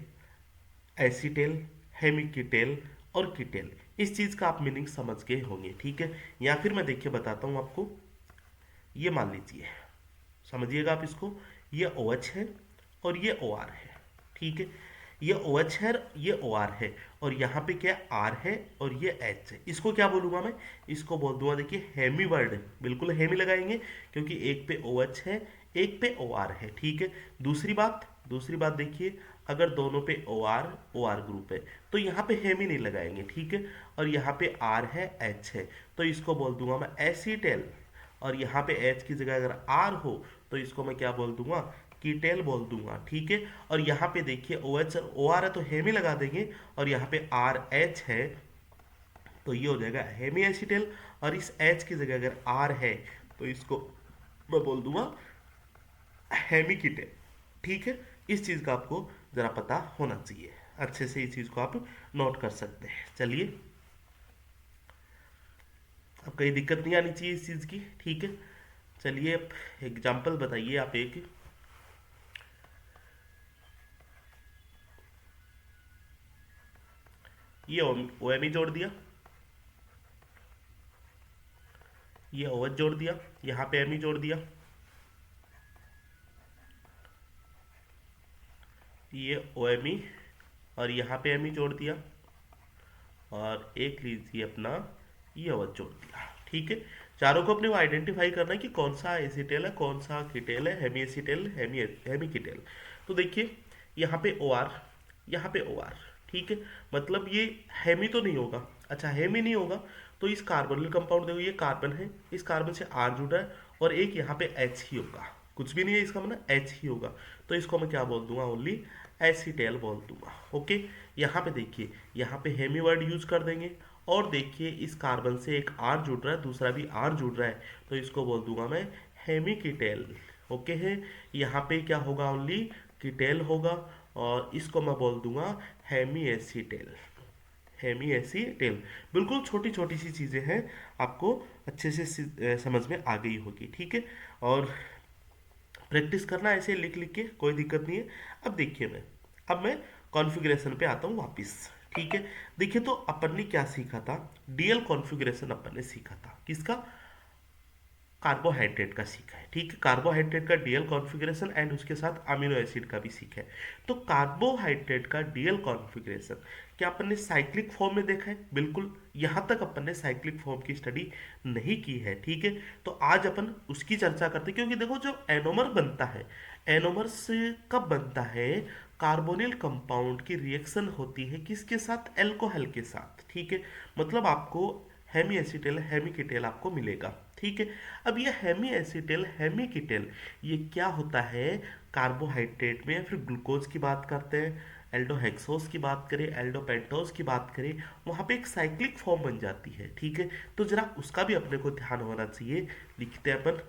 एसिटेल, हेमी कीटेल और कीटेल, इस चीज़ का आप मीनिंग समझ गए होंगे, ठीक है। या फिर मैं देखिए बताता हूँ आपको, ये मान लीजिए, समझिएगा आप इसको, ये OH है और ये OR है, ठीक है। ये OH है, ये OR है, और यहाँ पे क्या R है और ये H है। इसको क्या बोलूँगा मैं, इसको बोल दूंगा, देखिए हेमी वर्ड, बिल्कुल हेमी लगाएंगे क्योंकि एक पे OH है, एक पे OR है, ठीक है। दूसरी बात देखिए, अगर दोनों पे OR ग्रुप है तो यहाँ पे हेमी नहीं लगाएंगे, ठीक है। और यहाँ पे R है, H है, तो इसको बोल दूंगा मैं एसिटेल। और यहाँ पे H की जगह अगर R हो तो इसको मैं क्या बोल दूंगा, कीटेल बोल दूंगा, ठीक है। और यहाँ पे देखिए OH और OR है तो हेमी लगा देंगे, और यहाँ पे RH है तो ये हो जाएगा हेमी एसिटेल। और इस H की जगह अगर R है तो इसको मैं बोल दूंगा हेमी कीटेल, ठीक है। इस चीज़ का आपको ज़रा पता होना चाहिए, अच्छे से इस चीज़ को आप नोट कर सकते हैं। चलिए अब कहीं दिक्कत नहीं आनी चाहिए इस चीज़ की, ठीक है। चलिए अब एग्जाम्पल बताइए आप एक, ये OMe जोड़ दिया, ये OH जोड़ दिया, यहाँ पे Me जोड़ दिया, ये OMe और यहाँ पे Me जोड़ दिया, और एक लीजिए अपना ये OH जोड़ दिया, ठीक है। चारों को अपने को आइडेंटिफाई करना है कि कौन सा एसिटेल है, कौन सा कीटेल है, हेमी एसिटेल, हेमी कीटेल। तो देखिए यहाँ पे OR, यहाँ पे OR, ठीक है। मतलब ये हेमी तो नहीं होगा, अच्छा हेमी नहीं होगा तो इस कार्बोनिल कंपाउंड देखो, ये कार्बन है, इस कार्बन से R जुड़ा है और एक यहाँ पे H ही होगा, कुछ भी नहीं है इसका मतलब H ही होगा। तो इसको मैं क्या बोल दूंगा, ओनली एसिटेल बोल दूंगा, ओके। यहाँ पे देखिए, यहाँ पे हेमी वर्ड यूज कर देंगे। और देखिए इस कार्बन से एक R जुड़ रहा है, दूसरा भी R जुड़ रहा है, तो इसको बोल दूंगा मैं हेमी कीटेल, ओके है। यहाँ पे क्या होगा, ओनली कीटेल होगा, और इसको मैं बोल दूंगा हेमी एसिटेल, हेमी एसिटेल। बिल्कुल छोटी छोटी सी चीज़ें हैं, आपको अच्छे से समझ में आ गई होगी, ठीक है। और प्रैक्टिस करना ऐसे लिख लिख के, कोई दिक्कत नहीं है। अब देखिए अब मैं कॉन्फ़िगरेशन पे आता हूँ वापस। ठीक है, देखिए तो अपन ने क्या सीखा था, डीएल कॉन्फ़िगरेशन अपन ने सीखा था, किसका, कार्बोहाइड्रेट का सीखा है। ठीक है, कार्बोहाइड्रेट का डीएल कॉन्फ़िगरेशन एंड उसके साथ अमीनो एसिड का भी सीखा है। तो कार्बोहाइड्रेट का डीएल कॉन्फ़िगरेशन क्या अपन ने साइक्लिक फॉर्म में देखा है, बिल्कुल यहाँ तक अपन ने साइक्लिक फॉर्म की स्टडी नहीं की है। ठीक है, तो आज अपन उसकी चर्चा करते हैं, क्योंकि देखो जो एनोमर बनता है, एनोमर से कब बनता है, कार्बोनिल कंपाउंड की रिएक्शन होती है किसके साथ, एल्कोहल के साथ। ठीक है, मतलब आपको हेमी एसिटेल हेमी कीटेल आपको मिलेगा। ठीक है, अब ये हेमी एसिटेल हेमी कीटेल ये क्या होता है, कार्बोहाइड्रेट में, या फिर ग्लूकोज की बात करते हैं, एल्डोहेक्सोस की बात करें, एल्डोपेंटोस की बात करें, वहाँ पे एक साइक्लिक फॉर्म बन जाती है। ठीक है, तो जरा उसका भी अपने को ध्यान होना चाहिए। लिखते हैं अपन,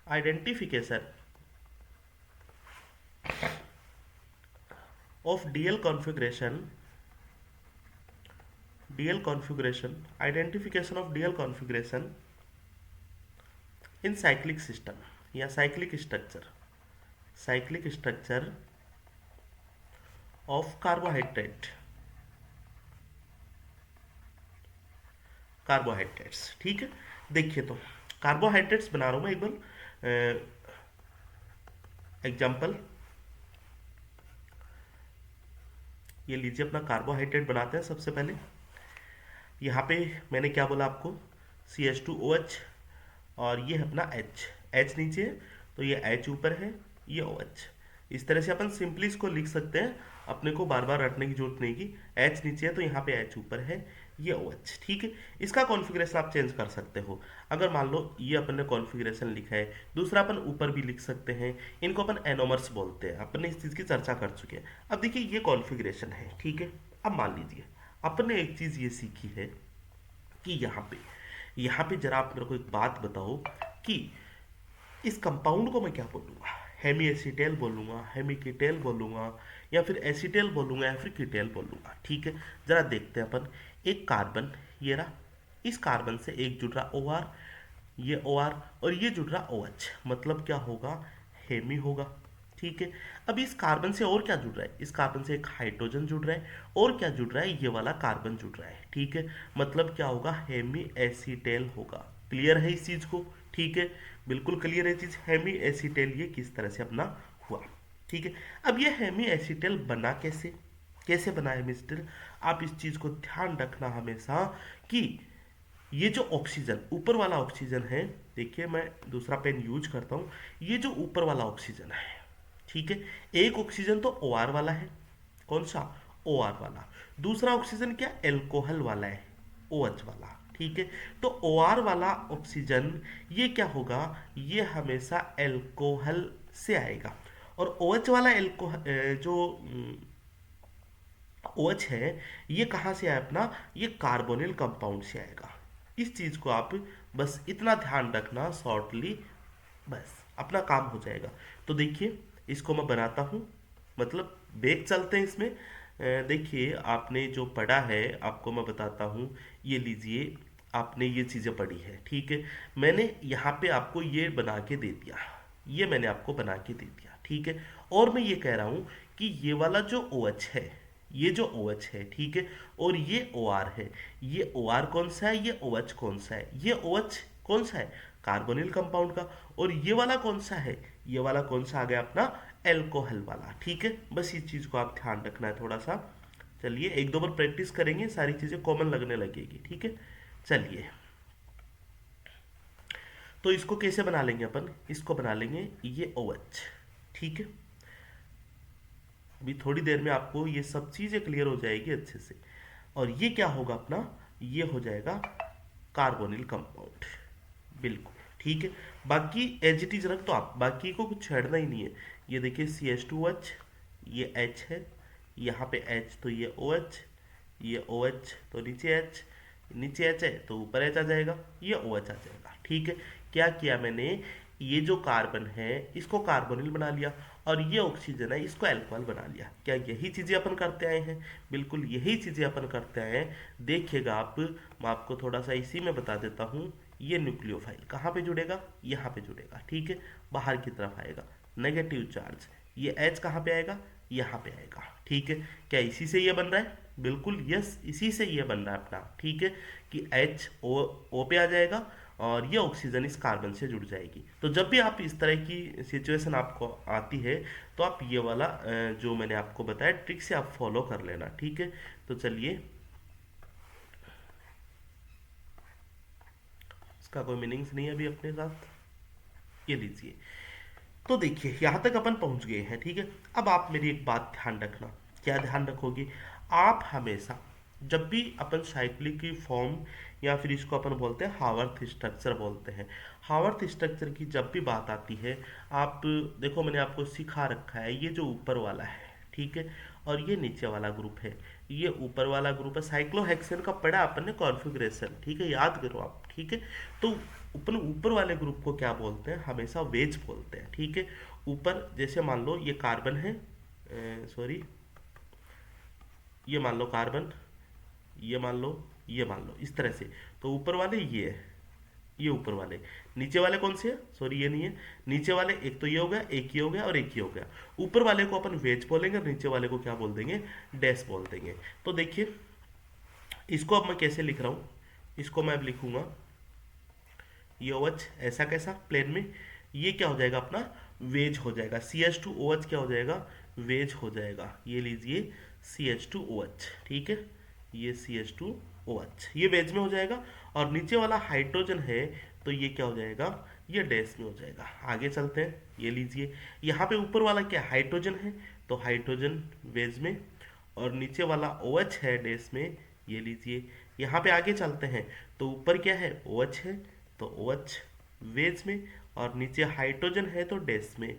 identification of DL configuration, identification of DL configuration in cyclic system या साइक्लिक स्ट्रक्चर ऑफ कार्बोहाइड्रेट्स। ठीक है, देखिए तो कार्बोहाइड्रेट्स बना रहा हूँ मैं एक बार एग्जाम्पल। ये लीजिए अपना कार्बोहाइड्रेट बनाते हैं। सबसे पहले यहाँ पे मैंने क्या बोला आपको, CH2OH, और ये है अपना H नीचे है, तो ये H ऊपर है, ये OH। इस तरह से अपन सिंपली इसको लिख सकते हैं, अपने को बार बार रटने की जरूरत नहीं की। H नीचे है तो यहाँ पे H ऊपर है, ये OH। ठीक है, इसका कॉन्फ़िगरेशन आप चेंज कर सकते हो। अगर मान लो ये अपन ने कॉन्फ़िगरेशन लिखा है, दूसरा अपन ऊपर भी लिख सकते हैं, इनको अपन एनोमर्स बोलते हैं। अपन ने इस चीज़ की चर्चा कर चुके हैं। अब देखिए ये कॉन्फ़िगरेशन है। ठीक है, अब मान लीजिए अपन ने एक चीज़ ये सीखी है कि यहाँ पे जरा आप मेरे को एक बात बताओ कि इस कंपाउंड को मैं क्या बोलूँगा, हेमी एसिटेल बोलूँगा, हेमी कीटेल बोलूँगा, या फिर एसिटेल बोलूँगा, या फिर कीटेल बोलूँगा। ठीक है, जरा देखते हैं अपन। एक कार्बन ये रहा, इस कार्बन से एक जुड़ रहा OR, ये OR, और ये जुड़ रहा OH, मतलब क्या होगा, हेमी होगा। ठीक है, अब इस कार्बन से और क्या जुड़ रहा है, इस कार्बन से एक हाइड्रोजन जुड़ रहा है, और क्या जुड़ रहा है, ये वाला कार्बन जुड़ रहा है। ठीक है, मतलब क्या होगा, हेमी एसिटेल होगा। क्लियर है इस चीज को। ठीक है, बिल्कुल क्लियर है चीज, हेमी एसिटेल ये किस तरह से अपना हुआ। ठीक है, अब ये हेमी एसिटेल बना कैसे, कैसे बना हेमी एसिटेल, आप इस चीज को ध्यान रखना हमेशा कि ये जो ऑक्सीजन, ऊपर वाला ऑक्सीजन है, देखिए मैं दूसरा पेन यूज करता हूँ, ये जो ऊपर वाला ऑक्सीजन है, ठीक है, एक ऑक्सीजन तो OR वाला है, कौन सा, OR वाला। दूसरा ऑक्सीजन क्या, एल्कोहल वाला है, OH वाला। ठीक है, तो OR वाला ऑक्सीजन ये क्या होगा, ये हमेशा एल्कोहल से आएगा, और OH वाला एल्कोहल जो OH है, ये कहाँ से आया अपना, ये कार्बोनिल कंपाउंड से आएगा। इस चीज को आप बस इतना ध्यान रखना शॉर्टली, बस अपना काम हो जाएगा। तो देखिए इसको मैं बनाता हूँ, मतलब बेग चलते हैं इसमें। देखिए आपने जो पढ़ा है आपको मैं बताता हूँ, ये लीजिए आपने ये चीज़ें पढ़ी है। ठीक है, मैंने यहाँ पे आपको ये बना के दे दिया, ये मैंने आपको बना के दे दिया। ठीक है, और मैं ये कह रहा हूँ कि ये वाला जो OH है, ये जो OH है, ठीक है, और ये OR है, ये OR कौन सा है, ये OH कौन सा है, ये OH कौन सा है, कार्बोनिल कंपाउंड का, और ये वाला कौन सा है, ये वाला कौन सा आ गया अपना, एल्कोहल वाला। ठीक है, बस इस चीज को आप ध्यान रखना है थोड़ा सा। चलिए एक दो बार प्रैक्टिस करेंगे, सारी चीजें कॉमन लगने लगेगी। ठीक है, चलिए तो इसको कैसे बना लेंगे अपन, इसको बना लेंगे ये OH। ठीक है, अभी थोड़ी देर में आपको ये सब चीजें क्लियर हो जाएगी अच्छे से। और ये क्या होगा अपना, ये हो जाएगा कार्बोनिल कंपाउंड, बिल्कुल। ठीक है, बाकी एज इट इज रख दो आप, बाकी को कुछ छेड़ना ही नहीं है। ये देखिए CH2OH, ये H है, यहाँ पे H तो ये OH, ये OH तो नीचे H, नीचे H है तो ऊपर H आ जाएगा, ये OH आ जाएगा। ठीक है, क्या किया मैंने, ये जो कार्बन है इसको कार्बोनिल बना लिया, और ये ऑक्सीजन है इसको अल्कोहल बना लिया। क्या यही चीजें अपन करते आए हैं, बिल्कुल यही चीजें अपन करते आए हैं। देखिएगा आप, मैं आपको थोड़ा सा इसी में बता देता हूँ, ये न्यूक्लियोफाइल कहाँ पे जुड़ेगा, यहाँ पे जुड़ेगा, ठीक है, बाहर की तरफ आएगा नेगेटिव चार्ज। ये H कहाँ पे आएगा, यहाँ पे आएगा, ठीक है। क्या इसी से ये बन रहा है, बिल्कुल यस, इसी से ये बन रहा है अपना, ठीक है, कि H O पे आ जाएगा और ये ऑक्सीजन इस कार्बन से जुड़ जाएगी। तो जब भी आप इस तरह की सिचुएशन आपको आती है तो आप ये वाला जो मैंने आपको बताया ट्रिक से आप फॉलो कर लेना, ठीक है। तो चलिए, इसका कोई मीनिंग्स नहीं है अभी अपने साथ, ये लीजिए। तो देखिए यहाँ तक अपन पहुंच गए हैं, ठीक है। अब आप मेरी एक बात ध्यान रखना, क्या ध्यान रखोगे, आप हमेशा जब भी अपन साइक्लिक की फॉर्म या फिर इसको अपन बोलते हैं हावर्थ स्ट्रक्चर बोलते हैं, हावर्थ स्ट्रक्चर की जब भी बात आती है, आप देखो मैंने आपको सिखा रखा है, ये जो ऊपर वाला है, ठीक है, और ये नीचे वाला ग्रुप है, ये ऊपर वाला ग्रुप है, साइक्लोहेक्सेन का पढ़ा अपन ने कॉन्फ़िगरेशन, ठीक है, याद करो आप, ठीक है। तो अपन ऊपर वाले ग्रुप को क्या बोलते हैं, हमेशा वेज बोलते हैं, ठीक है। ऊपर जैसे मान लो ये कार्बन है, सॉरी, ये मान लो कार्बन, ये मान लो, ये मान लो, इस तरह से। तो ऊपर वाले ये है, ये ऊपर वाले, नीचे वाले कौन से हैं, सॉरी ये नहीं है, नीचे वाले एक तो ये हो गया, एक ये हो गया और एक ये हो गया। ऊपर वाले को अपन वेज बोलेंगे और नीचे वाले को क्या बोल देंगे, डैश बोल देंगे। तो देखिए इसको अब मैं कैसे लिख रहा हूँ, इसको मैं अब लिखूंगा ये OH, ऐसा कैसा प्लेन में, ये क्या हो जाएगा अपना वेज हो जाएगा, CH2OH क्या हो जाएगा, वेज हो जाएगा, ये लीजिए CH2OH, ठीक है, ये CH2OH ये वेज में हो जाएगा। और नीचे वाला हाइड्रोजन है तो ये क्या हो जाएगा, ये डैश में हो जाएगा। आगे चलते हैं, ये लीजिए, यहाँ पे ऊपर वाला क्या हाइड्रोजन है, तो हाइड्रोजन वेज में, और नीचे वाला OH है डैश में, ये लीजिए। यहाँ पे आगे चलते हैं, तो ऊपर क्या है OH है, तो OH वेज में, और नीचे हाइड्रोजन है तो डैश में।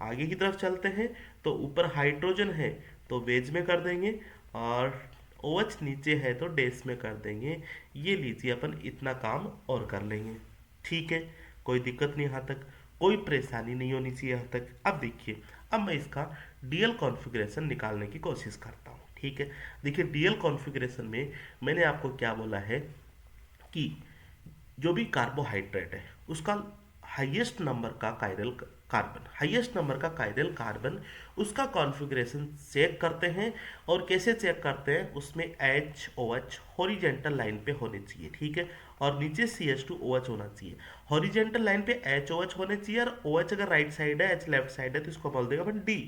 आगे की तरफ चलते हैं, तो ऊपर हाइड्रोजन है तो वेज में कर देंगे, और OH नीचे है तो डैश में कर देंगे। ये लीजिए, अपन इतना काम और कर लेंगे, ठीक है, कोई दिक्कत नहीं, यहाँ तक कोई परेशानी नहीं होनी चाहिए यहाँ तक। अब देखिए, अब मैं इसका डीएल कॉन्फ़िगरेशन निकालने की कोशिश करता हूँ, ठीक है। देखिए डीएल कॉन्फ़िगरेशन में मैंने आपको क्या बोला है कि जो भी कार्बोहाइड्रेट है उसका हाईएस्ट नंबर का कायरल कार्बन, हाईएस्ट नंबर का कायरल कार्बन, उसका कॉन्फ़िगरेशन चेक करते हैं। और कैसे चेक करते हैं, उसमें HOH हॉरिजेंटल लाइन पे होने चाहिए, ठीक है, और नीचे CH2OH होना चाहिए। हॉरिजेंटल लाइन पे HOH होने चाहिए, और OH अगर राइट साइड है, H लेफ्ट साइड है, तो इसको बोल देगा अपन D।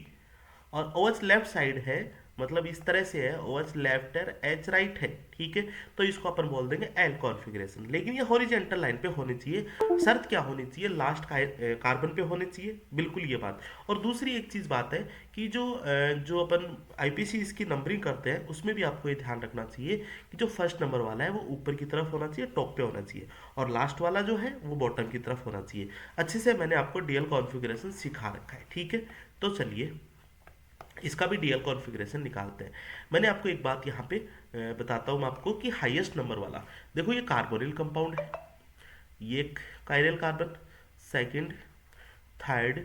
और OH लेफ्ट साइड है, मतलब इस तरह से है, OH लेफ्ट है, H राइट है, ठीक है, तो इसको अपन बोल देंगे L कॉन्फ़िगरेशन। लेकिन ये हॉरिजेंटल लाइन पे होने चाहिए। शर्त क्या होनी चाहिए, लास्ट कार्बन पे होने चाहिए, बिल्कुल ये बात। और दूसरी एक चीज़ बात है कि जो अपन IPC इसकी नंबरिंग करते हैं उसमें भी आपको ये ध्यान रखना चाहिए कि जो फर्स्ट नंबर वाला है वो ऊपर की तरफ होना चाहिए, टॉप पे होना चाहिए, और लास्ट वाला जो है वो बॉटम की तरफ होना चाहिए। अच्छे से मैंने आपको डीएल कॉन्फ़िगरेशन सिखा रखा है, ठीक है। तो चलिए इसका भी डीएल कॉन्फ़िगरेशन निकालते हैं। मैंने आपको एक बात यहाँ पे बताता हूँ मैं आपको कि हाईएस्ट नंबर वाला, देखो ये कार्बोनिल कंपाउंड है, ये एक कायरल कार्बन, सेकंड, थर्ड,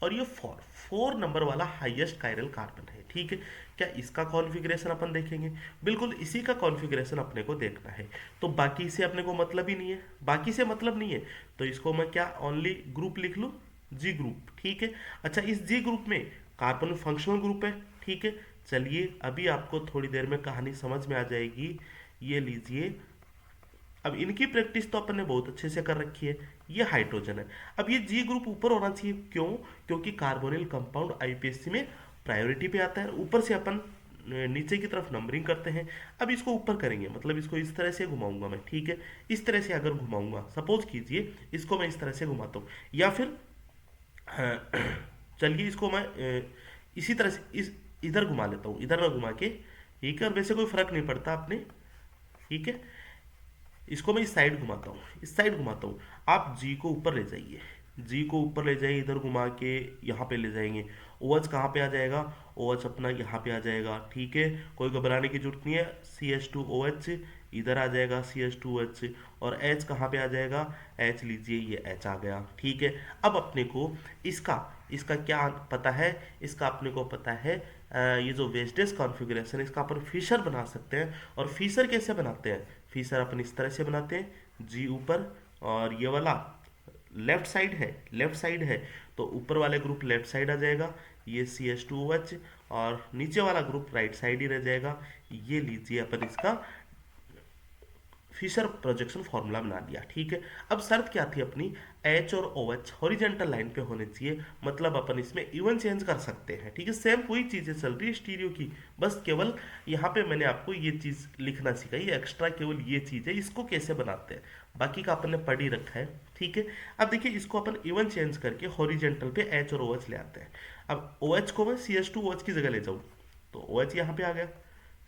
और ये फोर नंबर वाला हाईएस्ट कायरल कार्बन है, ठीक है। क्या इसका कॉन्फ़िगरेशन अपन देखेंगे, बिल्कुल इसी का कॉन्फ़िगरेशन अपने को देखना है। तो बाकी से अपने को मतलब ही नहीं है, बाकी से मतलब नहीं है, तो इसको मैं क्या ओनली ग्रुप लिख लूँ, जी ग्रुप, ठीक है। अच्छा, इस जी ग्रुप में कार्बन फंक्शनल ग्रुप है, ठीक है। चलिए अभी आपको थोड़ी देर में कहानी समझ में आ जाएगी, ये लीजिए। अब इनकी प्रैक्टिस तो अपन ने बहुत अच्छे से कर रखी है। ये हाइड्रोजन है, अब ये जी ग्रुप ऊपर होना चाहिए, क्यों, क्योंकि कार्बोनिल कंपाउंड IPSC में प्रायोरिटी पे आता है। ऊपर से अपन नीचे की तरफ नंबरिंग करते हैं। अब इसको ऊपर करेंगे, मतलब इसको इस तरह से घुमाऊंगा मैं, ठीक है, इस तरह से अगर घुमाऊंगा, सपोज कीजिए इसको मैं इस तरह से घुमाता हूँ, या फिर चलिए इसको मैं इसी तरह से इधर घुमा लेता हूँ, इधर ना घुमा के, ठीक है, और वैसे कोई फर्क नहीं पड़ता अपने, ठीक है। इसको मैं इस साइड घुमाता हूँ, इस साइड घुमाता हूँ, आप जी को ऊपर ले जाइए, जी को ऊपर ले जाइए, इधर घुमा के यहाँ पे ले जाएंगे। OH कहाँ पे आ जाएगा, OH अपना यहाँ पे आ जाएगा, ठीक है, कोई घबराने की जरूरत नहीं है। CH2OH इधर आ जाएगा, CH2OH, और H कहाँ पे आ जाएगा, H लीजिए, ये H आ गया, ठीक है। अब अपने को इसका इसका क्या पता है, इसका अपने को पता है ये जो वेस्टेज कॉन्फ़िगरेशन, इसका अपन फिशर बना सकते हैं। और फिशर कैसे बनाते हैं, फिशर अपन इस तरह से बनाते हैं, जी ऊपर और ये वाला लेफ्ट साइड है तो ऊपर वाले ग्रुप लेफ्ट साइड आ जाएगा, ये CH2OH, और नीचे वाला ग्रुप राइट साइड ही रह जाएगा। ये लीजिए अपन इसका फिशर प्रोजेक्शन फॉर्मूला बना लिया। ठीक है, अब शर्त क्या थी अपनी, एच और ओ एच हॉरिजेंटल लाइन पे होने चाहिए, मतलब अपन इसमें इवन चेंज कर सकते हैं। ठीक है, सेम वही चीजें चल रही है स्टीरियो की, बस केवल यहाँ पे मैंने आपको ये चीज लिखना सिखाई, एक्स्ट्रा केवल ये चीज है, इसको कैसे बनाते हैं बाकी का अपन ने पढ़ ही रखा है। ठीक है, अब देखिए इसको अपन इवन चेंज करके हॉरिजेंटल पे एच और ओ एच ले आते हैं। अब ओ एच को मैं CH2OH की जगह ले जाऊँ तो ओ एच यहाँ पे आ गया,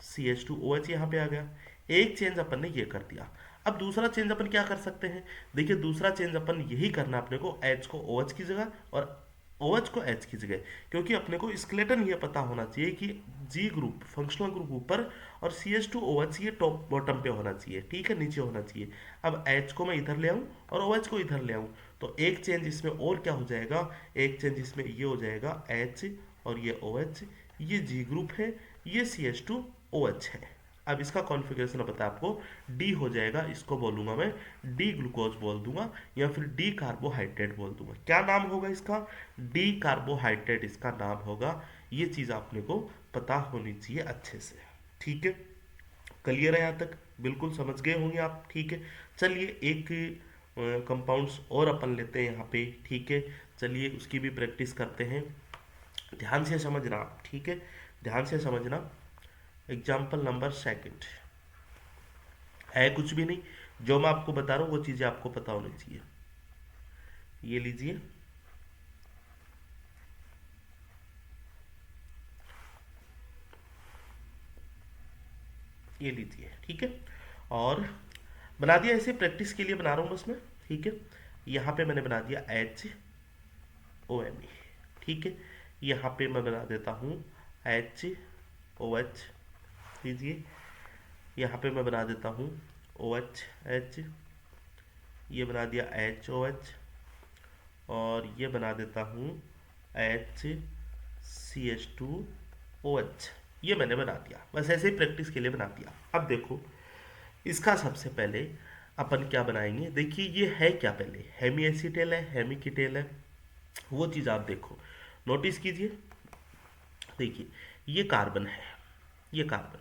CH2OH यहाँ पे आ गया। एक चेंज अपन ने ये कर दिया। अब दूसरा चेंज अपन क्या कर सकते हैं, देखिए दूसरा चेंज अपन यही करना अपने को, एच को ओ एच की जगह और ओ एच को एच की जगह, क्योंकि अपने को स्केलेटन ये पता होना चाहिए कि जी ग्रुप फंक्शनल ग्रुप ऊपर और CH2OH ये टॉप बॉटम पे होना चाहिए। ठीक है, नीचे होना चाहिए। अब एच को मैं इधर ले आऊँ और ओ एच को इधर ले आऊँ तो एक चेंज इसमें और क्या हो जाएगा, एक चेंज इसमें ये हो जाएगा, एच और ये ओ एच, ये जी ग्रुप है, ये CH2OH है। अब इसका कॉन्फ़िगरेशन पता है आपको, डी हो जाएगा, इसको बोलूंगा मैं डी ग्लूकोज बोल दूंगा या फिर डी कार्बोहाइड्रेट बोल दूंगा। क्या नाम होगा इसका, डी कार्बोहाइड्रेट इसका नाम होगा। ये चीज़ आपने को पता होनी चाहिए अच्छे से। ठीक है, क्लियर है यहाँ तक, बिल्कुल समझ गए होंगे आप। ठीक है, चलिए एक कंपाउंड्स और अपन लेते हैं यहाँ पे। ठीक है, चलिए उसकी भी प्रैक्टिस करते हैं, ध्यान से समझना आप। ठीक है, ध्यान से समझना। एग्जाम्पल नंबर सेकंड है कुछ भी नहीं, जो मैं आपको बता रहा हूँ वो चीज़ें आपको पता होनी चाहिए। ये लीजिए, ये लीजिए। ठीक है, और बना दिया, ऐसे प्रैक्टिस के लिए बना रहा हूँ बस मैं। ठीक है, यहाँ पे मैंने बना दिया HOMe। ठीक है, यहाँ पे मैं बना देता हूँ HOH, लीजिए यहाँ पे मैं बना देता हूँ OH, ये बना दिया HOH, और ये बना देता हूँ HCH2OH, ये मैंने बना दिया। बस ऐसे ही प्रैक्टिस के लिए बना दिया। अब देखो इसका सबसे पहले अपन क्या बनाएंगे, देखिए ये है क्या, पहले हेमी एसीटेल है, हेमी कीटेल है, वो चीज़ आप देखो, नोटिस कीजिए। देखिए ये कार्बन है, ये कार्बन,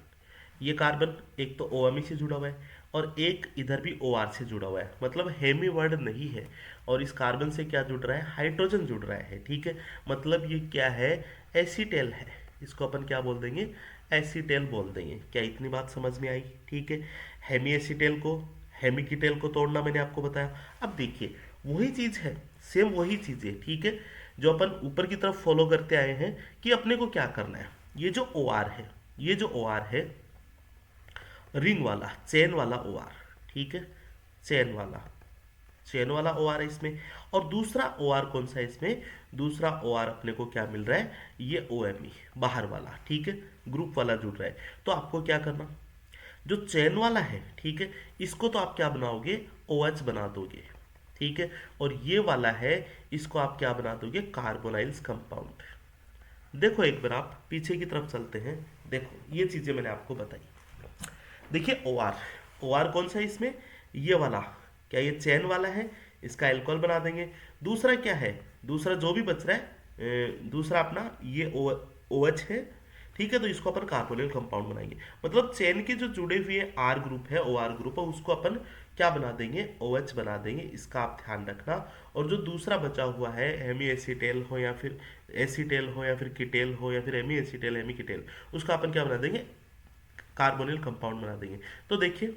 ये कार्बन एक तो OMe से जुड़ा हुआ है और एक इधर भी OR से जुड़ा हुआ है, मतलब हेमी वर्ड नहीं है। और इस कार्बन से क्या जुड़ रहा है, हाइड्रोजन जुड़ रहा है। ठीक है, मतलब ये क्या है, एसीटेल है, इसको अपन क्या बोल देंगे, एसीटेल बोल देंगे। क्या इतनी बात समझ में आई। ठीक है, हेमी एसीटेल को हेमी कीटेल को तोड़ना मैंने आपको बताया। अब देखिए वही चीज़ है, सेम वही चीज़ है। ठीक है, जो अपन ऊपर की तरफ फॉलो करते आए हैं कि अपने को क्या करना है, ये जो OR है, ये जो OR है रिंग वाला चेन वाला OR, ठीक है, चेन वाला OR है इसमें। और दूसरा OR कौन सा है इसमें, दूसरा OR अपने को क्या मिल रहा है, ये OMe बाहर वाला। ठीक है, ग्रुप वाला जुड़ रहा है। तो आपको क्या करना, जो चेन वाला है, ठीक है, इसको तो आप क्या बनाओगे, OH बना दोगे। ठीक है, और ये वाला है, इसको आप क्या बना दोगे, कार्बोनाइल्स कंपाउंड। देखो एक बार आप पीछे की तरफ चलते हैं, देखो ये चीजें मैंने आपको बताई। देखिए OR कौन सा है इसमें, ये वाला, क्या ये चेन वाला है, इसका एल्कोहल बना देंगे। दूसरा क्या है, दूसरा जो भी बच रहा है, दूसरा अपना ये OH है। ठीक है, तो इसको अपन कार्बोनिल कंपाउंड बनाएंगे, मतलब चेन के जो जुड़े हुए R ग्रुप है, OR ग्रुप है, उसको अपन क्या बना देंगे, OH बना देंगे। इसका आप ध्यान रखना। और जो दूसरा बचा हुआ है, हेमी एसीटेल हो या फिर एसीटेल हो या फिर कीटेल हो या फिर हेमी एसीटेल हेमी कीटेल, उसका अपन क्या बना देंगे, कार्बोनिल कंपाउंड बना देंगे। तो देखिए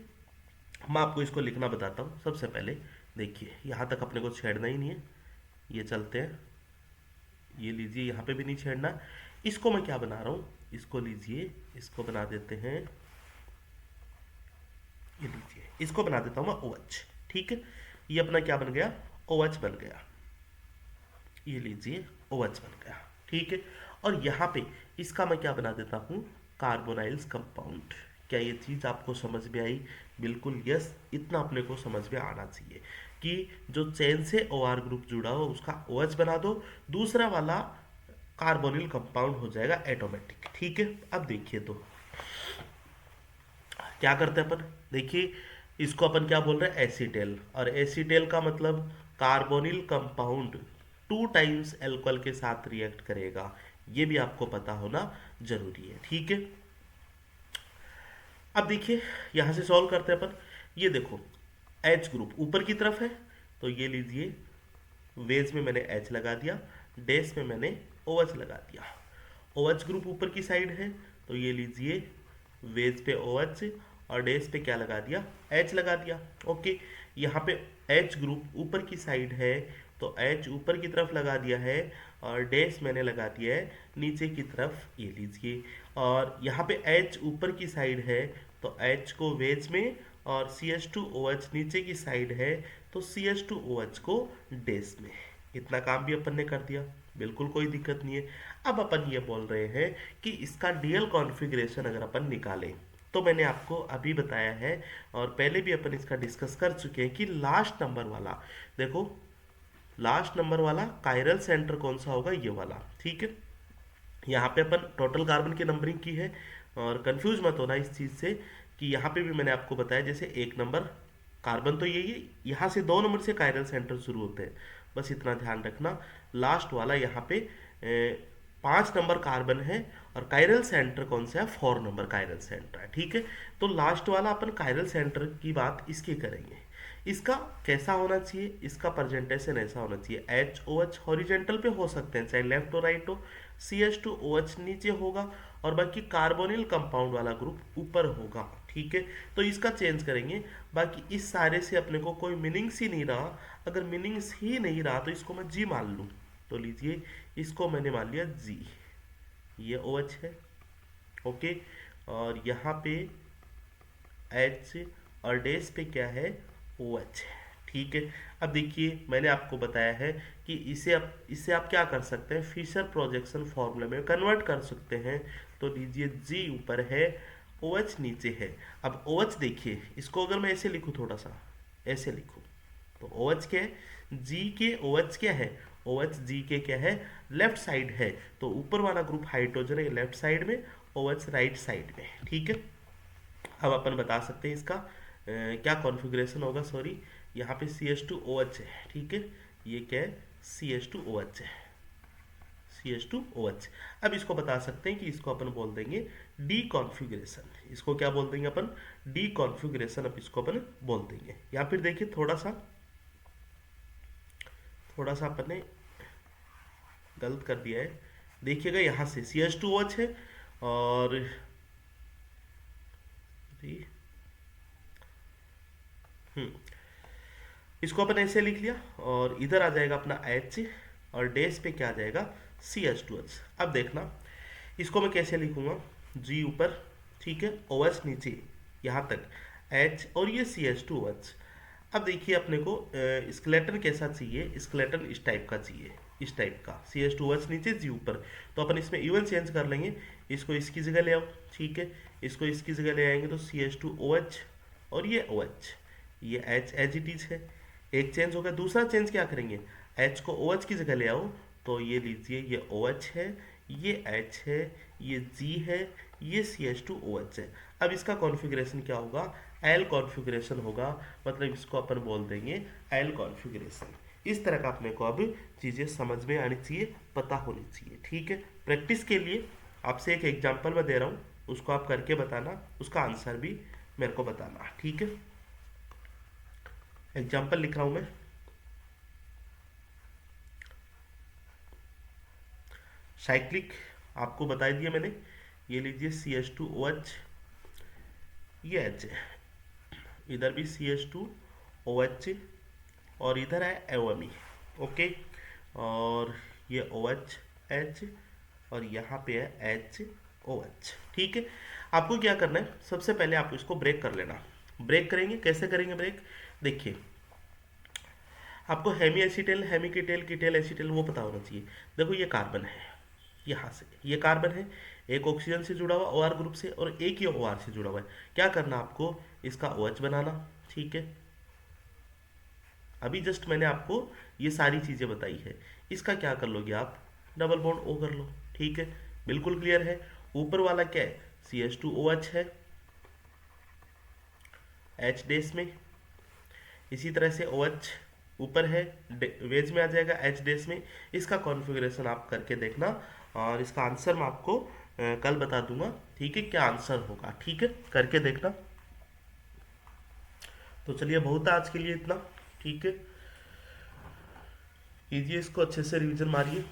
मैं आपको इसको लिखना बताता हूँ। सबसे पहले देखिए यहाँ तक अपने को छेड़ना ही नहीं है, ये चलते हैं, ये लीजिए, यहाँ पे भी नहीं छेड़ना। इसको मैं क्या बना रहा हूँ, इसको लीजिए, इसको बना देते हैं, ये लीजिए, इसको बना देता हूँ मैं OH। ठीक है, ये अपना क्या बन गया, OH बन गया, ये लीजिए OH बन गया। ठीक है, और यहाँ पे इसका मैं क्या बना देता हूँ, कार्बोनाइल्स कंपाउंड। क्या ये चीज़ आपको समझ में आई, बिल्कुल यस, इतना अपने को समझ में आना चाहिए कि जो चेन से OR ग्रुप जुड़ा हो उसका OH बना दो, दूसरा वाला कार्बोनिल कंपाउंड हो जाएगा ऑटोमेटिक। ठीक है, अब देखिए तो क्या करते हैं अपन, देखिए इसको अपन क्या बोल रहे हैं, एसीटेल। और एसीटेल का मतलब कार्बोनिल कंपाउंड 2 टाइम्स एल्कोहल के साथ रिएक्ट करेगा, ये भी आपको पता होना जरूरी है, ठीक है। अब देखिए यहां से सॉल्व करते हैं अपन। ये देखो एच ग्रुप ऊपर की तरफ है, तो ये लीजिए वेज में मैंने एच लगा दिया, डैश में मैंने ओ एच लगा दिया। ओ एच ग्रुप ऊपर की साइड है, तो ये लीजिए वेज पे ओ एच और डैश पे क्या लगा दिया, एच लगा दिया। ओके, यहाँ पे एच ग्रुप ऊपर की साइड है, तो एच ऊपर की तरफ लगा दिया है और डैश मैंने लगा दिया है नीचे की तरफ, ये लीजिए। और यहाँ पे एच ऊपर की साइड है, तो एच को वेज में और CH2OH नीचे की साइड है, तो CH2OH को डैश में। इतना काम भी अपन ने कर दिया, बिल्कुल कोई दिक्कत नहीं है। अब अपन ये बोल रहे हैं कि इसका डीएल कॉन्फ़िगरेशन अगर अपन निकालें, तो मैंने आपको अभी बताया है और पहले भी अपन इसका डिस्कस कर चुके हैं कि लास्ट नंबर वाला, देखो लास्ट नंबर वाला कायरल सेंटर कौन सा होगा, ये वाला, ठीक है। यहाँ पे अपन टोटल कार्बन की नंबरिंग की है, और कंफ्यूज मत होना इस चीज़ से कि यहाँ पे भी मैंने आपको बताया जैसे 1 नंबर कार्बन तो यही है, यहाँ से 2 नंबर से कायरल सेंटर शुरू होते हैं, बस इतना ध्यान रखना। लास्ट वाला यहाँ पे 5 नंबर कार्बन है और कायरल सेंटर कौन सा है, 4 नंबर कायरल सेंटर है, ठीक है। तो लास्ट वाला अपन कायरल सेंटर की बात इसकी करेंगे। इसका कैसा होना चाहिए, इसका प्रेजेंटेशन ऐसा होना चाहिए, एच ओ एच हॉरिजेंटल पे हो सकते हैं, चाहे लेफ्ट हो राइट हो, CH2OH नीचे होगा और बाकी कार्बोनिल कंपाउंड वाला ग्रुप ऊपर होगा, ठीक है। तो इसका चेंज करेंगे, बाकी इस सारे से अपने को कोई मीनिंग्स ही नहीं रहा। अगर मीनिंग्स ही नहीं रहा तो इसको मैं जी मान लूँ, तो लीजिए इसको मैंने मान लिया जी, ये OH है, ओके। और यहाँ पे H और डैश पे क्या है, OH है, ठीक है। अब देखिए मैंने आपको बताया है कि इसे आप क्या कर सकते हैं, फिशर प्रोजेक्शन फॉर्मूला में कन्वर्ट कर सकते हैं। तो लीजिए G ऊपर है, OH नीचे है। अब OH देखिए, इसको अगर मैं ऐसे लिखूँ, थोड़ा सा ऐसे लिखूँ, तो OH क्या है, G के OH क्या है, OH G के क्या है, लेफ्ट साइड है। तो ऊपर वाला ग्रुप हाइड्रोजन है लेफ्ट साइड में, OH राइट साइड में, ठीक है। अब अपन बता सकते हैं इसका क्या कॉन्फ़िगरेशन होगा, सॉरी यहाँ पे CH2OH है, ठीक है। ये क्या है, CH2OH है, CH2OH। अब इसको बता सकते हैं कि इसको अपन बोल देंगे डी कॉन्फ़िगरेशन। इसको क्या बोल देंगे अपन, डी कॉन्फ़िगरेशन। अब इसको अपन बोल देंगे, या फिर देखिए थोड़ा सा अपन ने गलत कर दिया है। देखिएगा यहाँ से CH2OH है और इसको अपन ऐसे लिख लिया और इधर आ जाएगा अपना H और डैश पे क्या आ जाएगा, CH2H। अब देखना इसको मैं कैसे लिखूंगा, G ऊपर, ठीक है, OH नीचे यहाँ तक, H और ये CH2OH। अब देखिए अपने को स्केलेटन कैसा चाहिए, स्केलेटन इस टाइप का चाहिए, इस टाइप का, CH2OH नीचे G ऊपर। तो अपन इसमें इवन चेंज कर लेंगे, इसको इसकी जगह ले आओ, ठीक है, इसको इसकी जगह ले आएंगे तो CH2OH और ये OH, ये H एज इट इज है, एक चेंज हो गया। दूसरा चेंज क्या करेंगे, H को OH की जगह ले आओ, तो ये लीजिए ये OH है, ये H है, ये G है, ये CH2OH है। अब इसका कॉन्फ़िगरेशन क्या होगा, एल कॉन्फ़िगरेशन होगा, मतलब इसको अपन बोल देंगे एल कॉन्फ़िगरेशन। इस तरह का अपने को अब चीज़ें समझ में आनी चाहिए, पता होनी चाहिए, ठीक है। प्रैक्टिस के लिए आपसे एक एग्जाम्पल मैं दे रहा हूँ, उसको आप करके बताना, उसका आंसर भी मेरे को बताना, ठीक है। एग्जाम्पल लिख रहा हूँ मैं, साइक्लिक आपको बता दिया मैंने, ये लीजिए CH2OH, ये H है, इधर भी CH2OH और इधर है OMe, ओके। और ये OH H और यहाँ पे है HOH, ठीक है। आपको क्या करना है, सबसे पहले आप इसको ब्रेक कर लेना। ब्रेक करेंगे, कैसे करेंगे ब्रेक, देखिए आपको हेमी एसिटेल, हेमी कीटेल, कीटेल एसिटेल वो पता होना चाहिए। देखो ये कार्बन है, यहाँ से ये कार्बन है, एक ऑक्सीजन से जुड़ा हुआ OR ग्रुप से और एक ही OR से जुड़ा हुआ है। क्या करना आपको, इसका OH बनाना, ठीक है। अभी जस्ट मैंने आपको ये सारी चीज़ें बताई है, इसका क्या कर लोगे आप, डबल बॉन्ड O कर लो, ठीक है, बिल्कुल क्लियर है। ऊपर वाला क्या है, CH2OH है, एच डेस में। इसी तरह से ओ एच ऊपर है, वेज में आ जाएगा एच डेस में। इसका कॉन्फ़िगरेशन आप करके देखना, और इसका आंसर मैं आपको कल बता दूंगा, ठीक है, क्या आंसर होगा, ठीक है, करके देखना। तो चलिए, बहुत है आज के लिए इतना, ठीक है, कीजिए इसको अच्छे से रिवीजन मारिए।